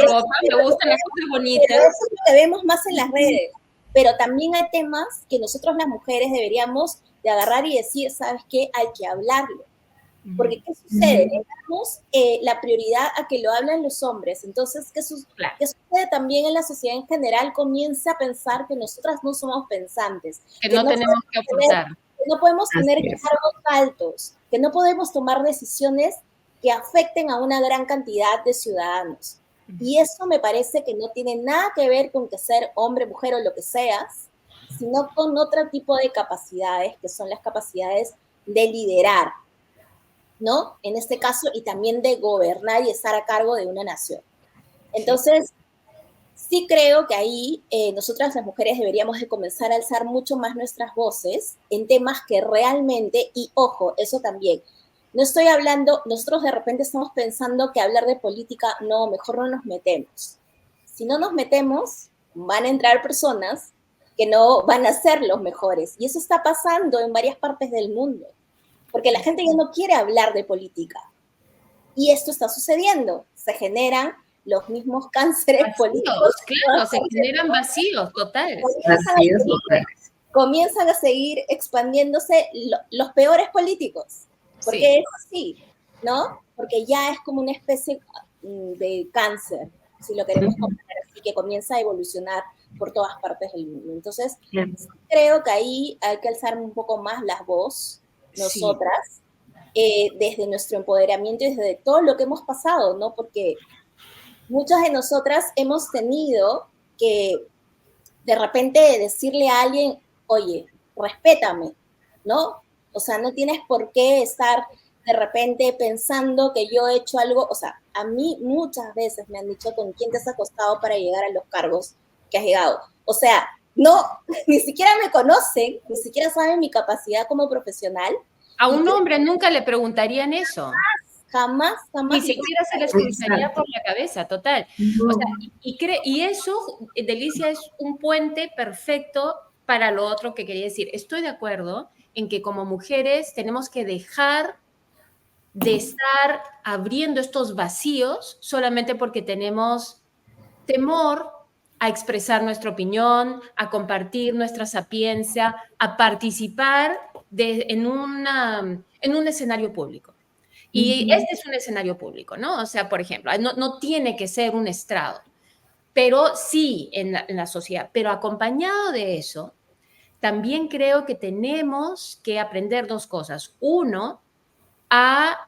ropa, me gustan las cosas bonitas. Pero eso es lo que vemos más en las redes. Pero también hay temas que nosotros las mujeres deberíamos de agarrar y decir, ¿sabes qué? Hay que hablarlo. Porque, ¿qué sucede? Le damos la prioridad a que lo hablan los hombres. Entonces, Claro. ¿qué sucede también en la sociedad en general? Comienza a pensar que nosotras no somos pensantes. Que no tenemos que aportar. Que no podemos tener Así es. cargos altos, que no podemos tomar decisiones que afecten a una gran cantidad de ciudadanos. Y eso me parece que no tiene nada que ver con que ser hombre, mujer o lo que seas, sino con otro tipo de capacidades, que son las capacidades de liderar, ¿no? En este caso, y también de gobernar y estar a cargo de una nación. Entonces, sí creo que ahí nosotras las mujeres deberíamos de comenzar a alzar mucho más nuestras voces en temas que realmente, y ojo, eso también, no estoy hablando, nosotros de repente estamos pensando que hablar de política, no, mejor no nos metemos. Si no nos metemos, van a entrar personas que no van a ser los mejores. Y eso está pasando en varias partes del mundo, porque la gente ya no quiere hablar de política. Y esto está sucediendo. Se generan los mismos cánceres Vacíos, políticos. claro, se generan vacíos, total. Comienzan a seguir expandiéndose los peores políticos. Porque Sí. es así, ¿no? Porque ya es como una especie de cáncer, si lo queremos comparar así, que comienza a evolucionar por todas partes del mundo. Entonces, creo que ahí hay que alzar un poco más la voz, nosotras, desde nuestro empoderamiento y desde todo lo que hemos pasado, ¿no? Porque muchas de nosotras hemos tenido que de repente decirle a alguien, oye, respétame, ¿no? O sea, no tienes por qué estar de repente pensando que yo he hecho algo, o sea, a mí muchas veces me han dicho con quién te has acostado para llegar a los cargos que has llegado. O sea, no, ni siquiera me conocen, ni siquiera saben mi capacidad como profesional. A un hombre nunca le preguntarían eso. Jamás. Ni siquiera se les cruzaría por la cabeza, total. O sea, y eso, Delicia, es un puente perfecto para lo otro que quería decir. Estoy de acuerdo en que como mujeres tenemos que dejar de estar abriendo estos vacíos solamente porque tenemos temor a expresar nuestra opinión, a compartir nuestra sapiencia, a participar en un escenario público. Y este es un escenario público, ¿no? O sea, por ejemplo, no tiene que ser un estrado, pero sí en la sociedad. Pero acompañado de eso, también creo que tenemos que aprender dos cosas. Uno, a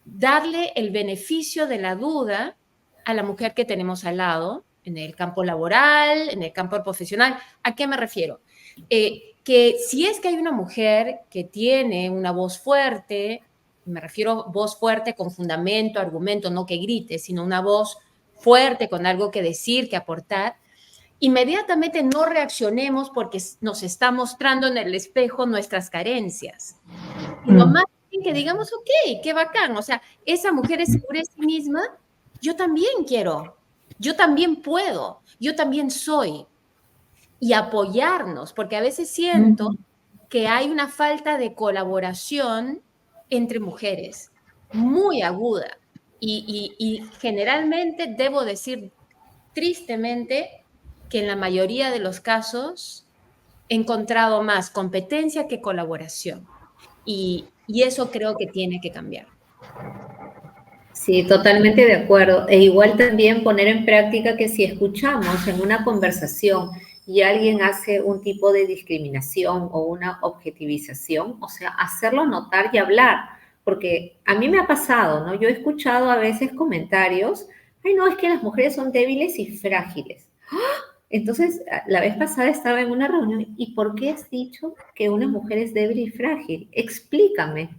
darle el beneficio de la duda a la mujer que tenemos al lado, en el campo laboral, en el campo profesional. ¿A qué me refiero? Que si es que hay una mujer que tiene una voz fuerte, me refiero a voz fuerte con fundamento, argumento, no que grite, sino una voz fuerte con algo que decir, que aportar, inmediatamente no reaccionemos porque nos está mostrando en el espejo nuestras carencias. Sino más bien que digamos, ok, qué bacán, o sea, esa mujer es segura de sí misma, yo también quiero, yo también puedo, yo también soy. Y apoyarnos, porque a veces siento que hay una falta de colaboración entre mujeres, muy aguda. Y generalmente debo decir tristemente que en la mayoría de los casos he encontrado más competencia que colaboración. Y eso creo que tiene que cambiar. Sí, totalmente de acuerdo. E igual también poner en práctica que si escuchamos en una conversación y alguien hace un tipo de discriminación o una objetivización, o sea, hacerlo notar y hablar, porque a mí me ha pasado, ¿no? Yo he escuchado a veces comentarios, ay, no, es que las mujeres son débiles y frágiles. Entonces, la vez pasada estaba en una reunión, ¿y por qué has dicho que una mujer es débil y frágil? Explícame.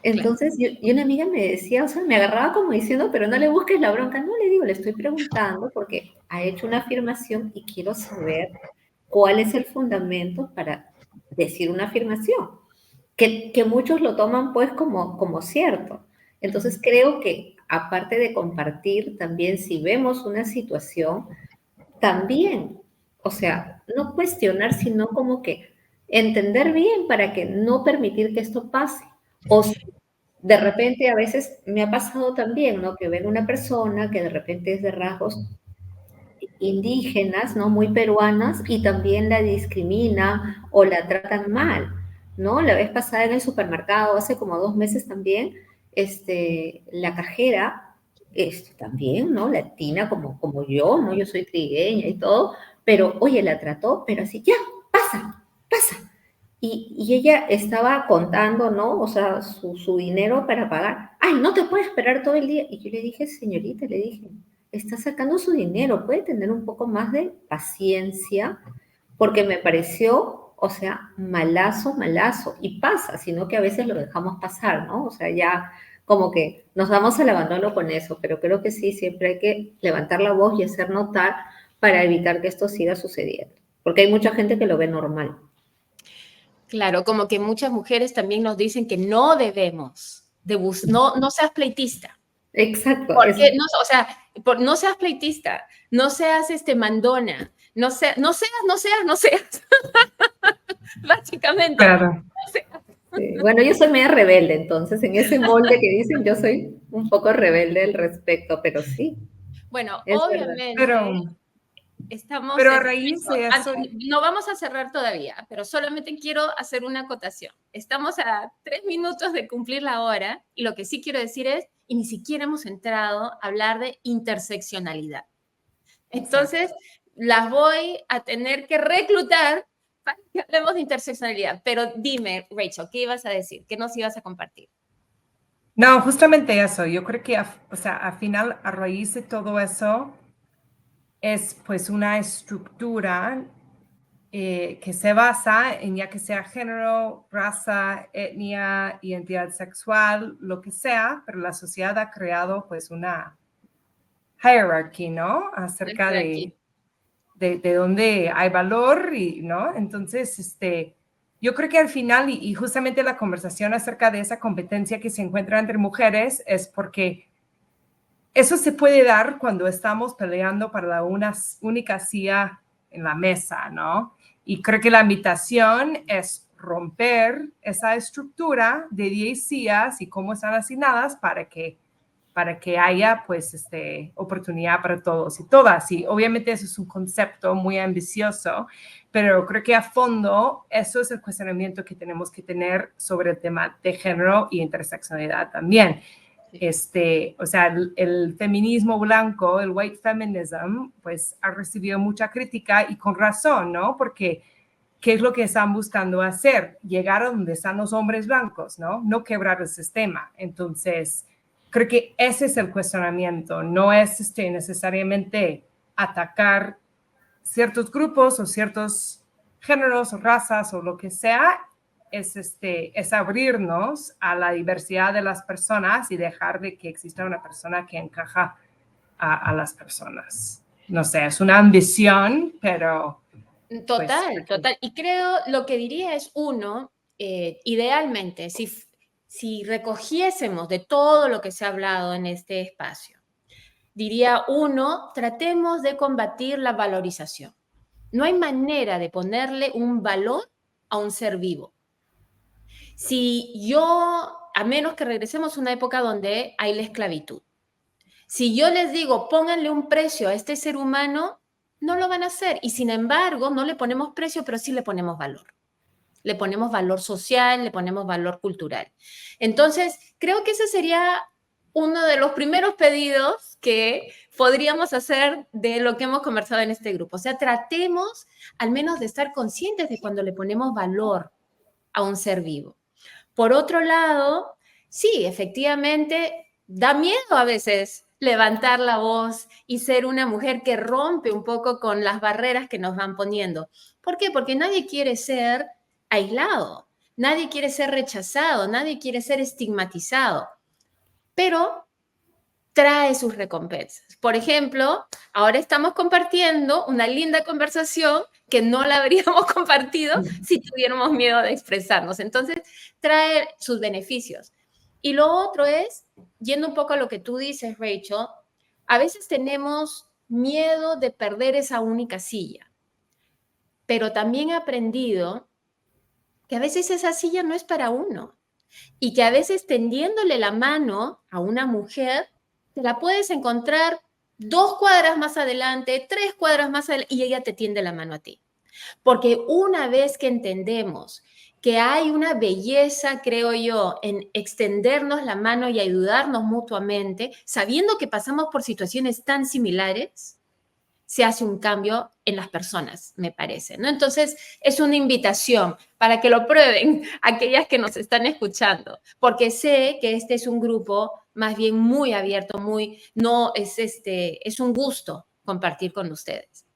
Entonces, y una amiga me decía, o sea, me agarraba como diciendo, pero no le busques la bronca. No le digo, le estoy preguntando porque ha hecho una afirmación y quiero saber cuál es el fundamento para decir una afirmación, que muchos lo toman pues como cierto. Entonces, creo que aparte de compartir, también si vemos una situación, también, o sea, no cuestionar, sino como que entender bien para que no permitir que esto pase. O si de repente a veces me ha pasado también, ¿no? Que ven una persona que de repente es de rasgos indígenas, ¿no? Muy peruanas y también la discrimina o la tratan mal, ¿no? La vez pasada en el supermercado, hace como 2 meses también, la cajera, también, ¿no? Latina como yo, ¿no? Yo soy trigueña y todo, pero, oye, la trató, pero así, ya, pasa, pasa. Y ella estaba contando, ¿no? O sea, su dinero para pagar. Ay, no te puedes esperar todo el día. Y yo le dije, señorita, le dije, está sacando su dinero, puede tener un poco más de paciencia, porque me pareció, o sea, malazo, malazo. Y pasa, sino que a veces lo dejamos pasar, ¿no? O sea, ya como que nos damos al abandono con eso, pero creo que sí, siempre hay que levantar la voz y hacer notar para evitar que esto siga sucediendo. Porque hay mucha gente que lo ve normal. Claro, como que muchas mujeres también nos dicen que no debemos, no seas pleitista. Exacto, eso. Porque, no, o sea, no seas pleitista, no seas mandona, no seas. Básicamente. Claro. No seas. Sí. Bueno, yo soy media rebelde, entonces en ese molde que dicen, yo soy un poco rebelde al respecto, pero sí, Bueno, es verdad. obviamente estamos Pero a raíz de eso, no vamos a cerrar todavía, pero solamente quiero hacer una acotación. Estamos a 3 minutos de cumplir la hora y lo que sí quiero decir es, y ni siquiera hemos entrado a hablar de interseccionalidad. Entonces, las voy a tener que reclutar para que hablemos de interseccionalidad. Pero dime, Rachel, ¿qué ibas a decir? ¿Qué nos ibas a compartir? no, justamente eso. Yo creo que, o sea, al final, a raíz de todo eso, es pues una estructura que se basa en ya que sea género, raza, etnia, identidad sexual, lo que sea, pero la sociedad ha creado pues una hierarchy, ¿no? Acerca de dónde hay valor y, ¿no? Entonces, yo creo que al final, y justamente la conversación acerca de esa competencia que se encuentra entre mujeres es porque eso se puede dar cuando estamos peleando para la única silla en la mesa, ¿no? Y creo que la invitación es romper esa estructura de 10 sillas y cómo están asignadas para que haya pues oportunidad para todos y todas. Y obviamente eso es un concepto muy ambicioso, pero creo que a fondo eso es el cuestionamiento que tenemos que tener sobre el tema de género y interseccionalidad también. O sea, el feminismo blanco, el white feminism, pues ha recibido mucha crítica y con razón, ¿no? Porque ¿qué es lo que están buscando hacer? Llegar a donde están los hombres blancos, ¿no? No quebrar el sistema. Entonces, creo que ese es el cuestionamiento, no es necesariamente atacar ciertos grupos o ciertos géneros o razas o lo que sea, es abrirnos a la diversidad de las personas y dejar de que exista una persona que encaja a las personas. No sé, es una ambición, pero... Total, pues, total. Y creo, lo que diría es, idealmente, si recogiésemos de todo lo que se ha hablado en este espacio, diría, tratemos de combatir la valorización. No hay manera de ponerle un valor a un ser vivo. A menos que regresemos a una época donde hay la esclavitud. Si yo les digo, pónganle un precio a este ser humano, no lo van a hacer. Y sin embargo, no le ponemos precio, pero sí le ponemos valor. Le ponemos valor social, le ponemos valor cultural. Entonces, creo que ese sería uno de los primeros pedidos que podríamos hacer de lo que hemos conversado en este grupo. O sea, tratemos al menos de estar conscientes de cuando le ponemos valor a un ser vivo. Por otro lado, sí, efectivamente, da miedo a veces levantar la voz y ser una mujer que rompe un poco con las barreras que nos van poniendo. ¿Por qué? Porque nadie quiere ser aislado, nadie quiere ser rechazado, nadie quiere ser estigmatizado, pero trae sus recompensas. Por ejemplo, ahora estamos compartiendo una linda conversación que no la habríamos compartido si tuviéramos miedo de expresarnos. Entonces, trae sus beneficios. Y lo otro es, yendo un poco a lo que tú dices, Rachel, a veces tenemos miedo de perder esa única silla, pero también he aprendido que a veces esa silla no es para uno y que a veces tendiéndole la mano a una mujer, te la puedes encontrar 2 cuadras más adelante, 3 cuadras más adelante, y ella te tiende la mano a ti. Porque una vez que entendemos que hay una belleza, creo yo, en extendernos la mano y ayudarnos mutuamente, sabiendo que pasamos por situaciones tan similares, se hace un cambio en las personas, me parece, ¿no? Entonces, es una invitación para que lo prueben aquellas que nos están escuchando, porque sé que este es un grupo más bien muy abierto, es un gusto compartir con ustedes.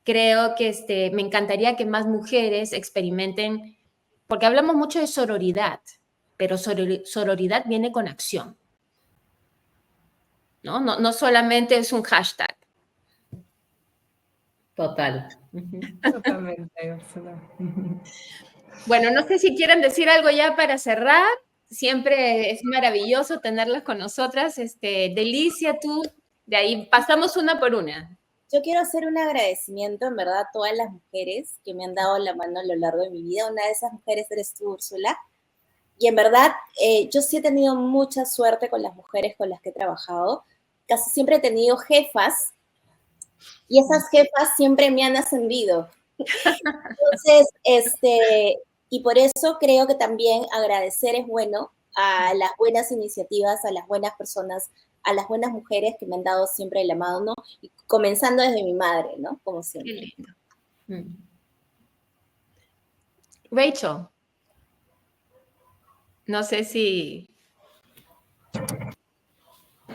Creo que me encantaría que más mujeres experimenten, porque hablamos mucho de sororidad, pero sororidad viene con acción, ¿no? No solamente es un hashtag. Total. Totalmente, Úrsula. Bueno, no sé si quieren decir algo ya para cerrar. Siempre es maravilloso tenerlas con nosotras. Delicia, tú, de ahí pasamos una por una. Yo quiero hacer un agradecimiento, en verdad, a todas las mujeres que me han dado la mano a lo largo de mi vida. Una de esas mujeres eres tú, Úrsula. Y en verdad, yo sí he tenido mucha suerte con las mujeres con las que he trabajado. Casi siempre he tenido jefas y esas jefas siempre me han ascendido. Entonces, y por eso creo que también agradecer es bueno a las buenas iniciativas, a las buenas personas, a las buenas mujeres que me han dado siempre la mano, y comenzando desde mi madre, ¿no? Como siempre. Qué lindo. Rachel, no sé si...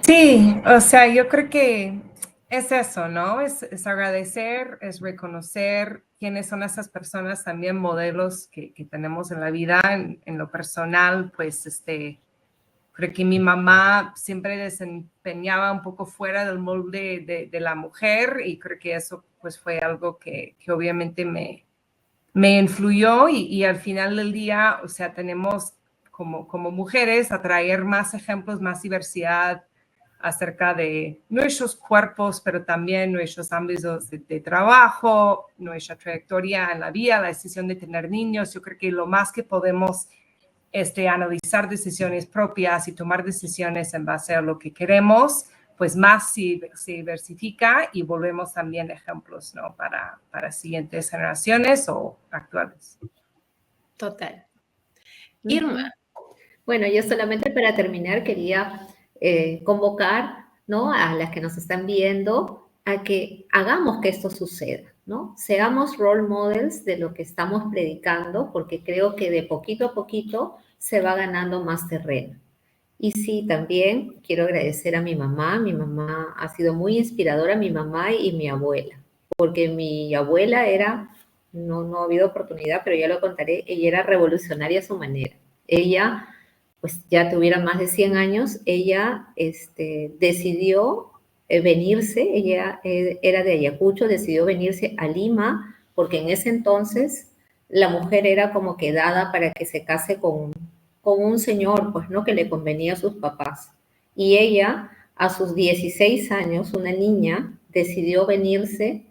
Sí, o sea, yo creo que es eso, ¿no? Es agradecer, es reconocer quiénes son esas personas, también modelos que tenemos en la vida. En lo personal, pues, creo que mi mamá siempre desempeñaba un poco fuera del molde de la mujer, y creo que eso, pues, fue algo que obviamente me influyó, y al final del día, o sea, tenemos como mujeres atraer más ejemplos, más diversidad acerca de nuestros cuerpos, pero también nuestros ámbitos de trabajo, nuestra trayectoria en la vida, la decisión de tener niños. Yo creo que lo más que podemos analizar decisiones propias y tomar decisiones en base a lo que queremos, pues más se diversifica, y volvemos también ejemplos, ¿no? Para siguientes generaciones o actuales. Total. Irma. Bueno, yo solamente para terminar quería convocar, ¿no?, a las que nos están viendo a que hagamos que esto suceda, ¿no? Seamos role models de lo que estamos predicando, porque creo que de poquito a poquito se va ganando más terreno. Y sí, también quiero agradecer a mi mamá. Mi mamá ha sido muy inspiradora, mi mamá y mi abuela, porque mi abuela era, no ha habido oportunidad, pero ya lo contaré, ella era revolucionaria a su manera. Ella, pues ya tuviera más de 100 años, ella decidió venirse, ella era de Ayacucho, decidió venirse a Lima, porque en ese entonces la mujer era como que dada para que se case con un señor, pues, ¿no?, que le convenía a sus papás. Y ella, a sus 16 años, una niña, decidió venirse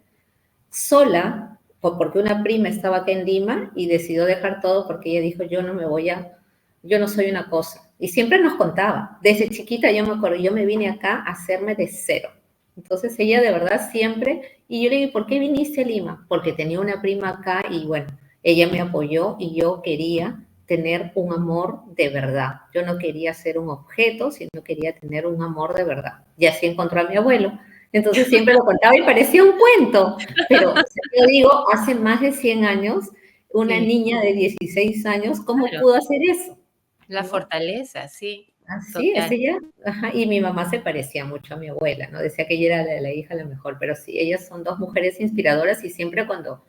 sola, porque una prima estaba acá en Lima, y decidió dejar todo porque ella dijo, yo no soy una cosa. Y siempre nos contaba, desde chiquita yo me acuerdo, yo me vine acá a hacerme de cero. Entonces ella de verdad siempre, y yo le dije, ¿por qué viniste a Lima? Porque tenía una prima acá, y bueno, ella me apoyó, y yo quería tener un amor de verdad. Yo no quería ser un objeto, sino quería tener un amor de verdad. Y así encontró a mi abuelo. Entonces siempre lo contaba y parecía un cuento, pero yo digo, hace más de 100 años, una niña de 16 años, ¿cómo pudo hacer eso? La fortaleza, sí. Así es, ella, ajá, y mi mamá se parecía mucho a mi abuela, ¿no? Decía que ella era la hija la mejor, pero sí, ellas son dos mujeres inspiradoras, y siempre cuando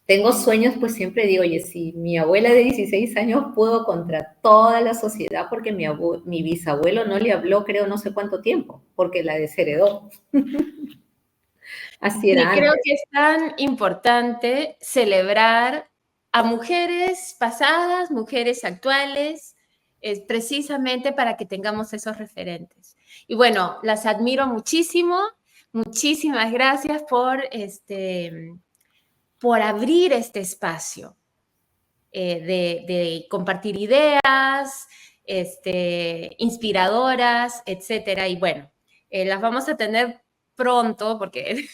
tengo sueños, pues siempre digo, oye, si mi abuela de 16 años pudo contra toda la sociedad, porque mi bisabuelo no le habló, creo, no sé cuánto tiempo, porque la desheredó. Así era. Y creo que es tan importante celebrar a mujeres pasadas, mujeres actuales, precisamente para que tengamos esos referentes. Y bueno, las admiro muchísimo. Muchísimas gracias por abrir este espacio de compartir ideas, inspiradoras, etcétera. Y bueno, las vamos a tener pronto, porque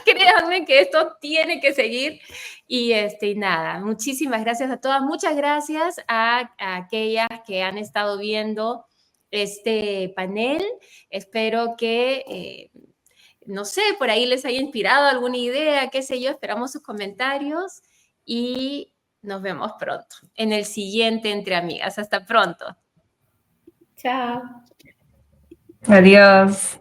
créanme que esto tiene que seguir. Y nada, muchísimas gracias a todas. Muchas gracias a aquellas que han estado viendo este panel. Espero que, no sé, por ahí les haya inspirado alguna idea, qué sé yo. Esperamos sus comentarios y nos vemos pronto en el siguiente Entre Amigas. Hasta pronto. Chao. Adiós.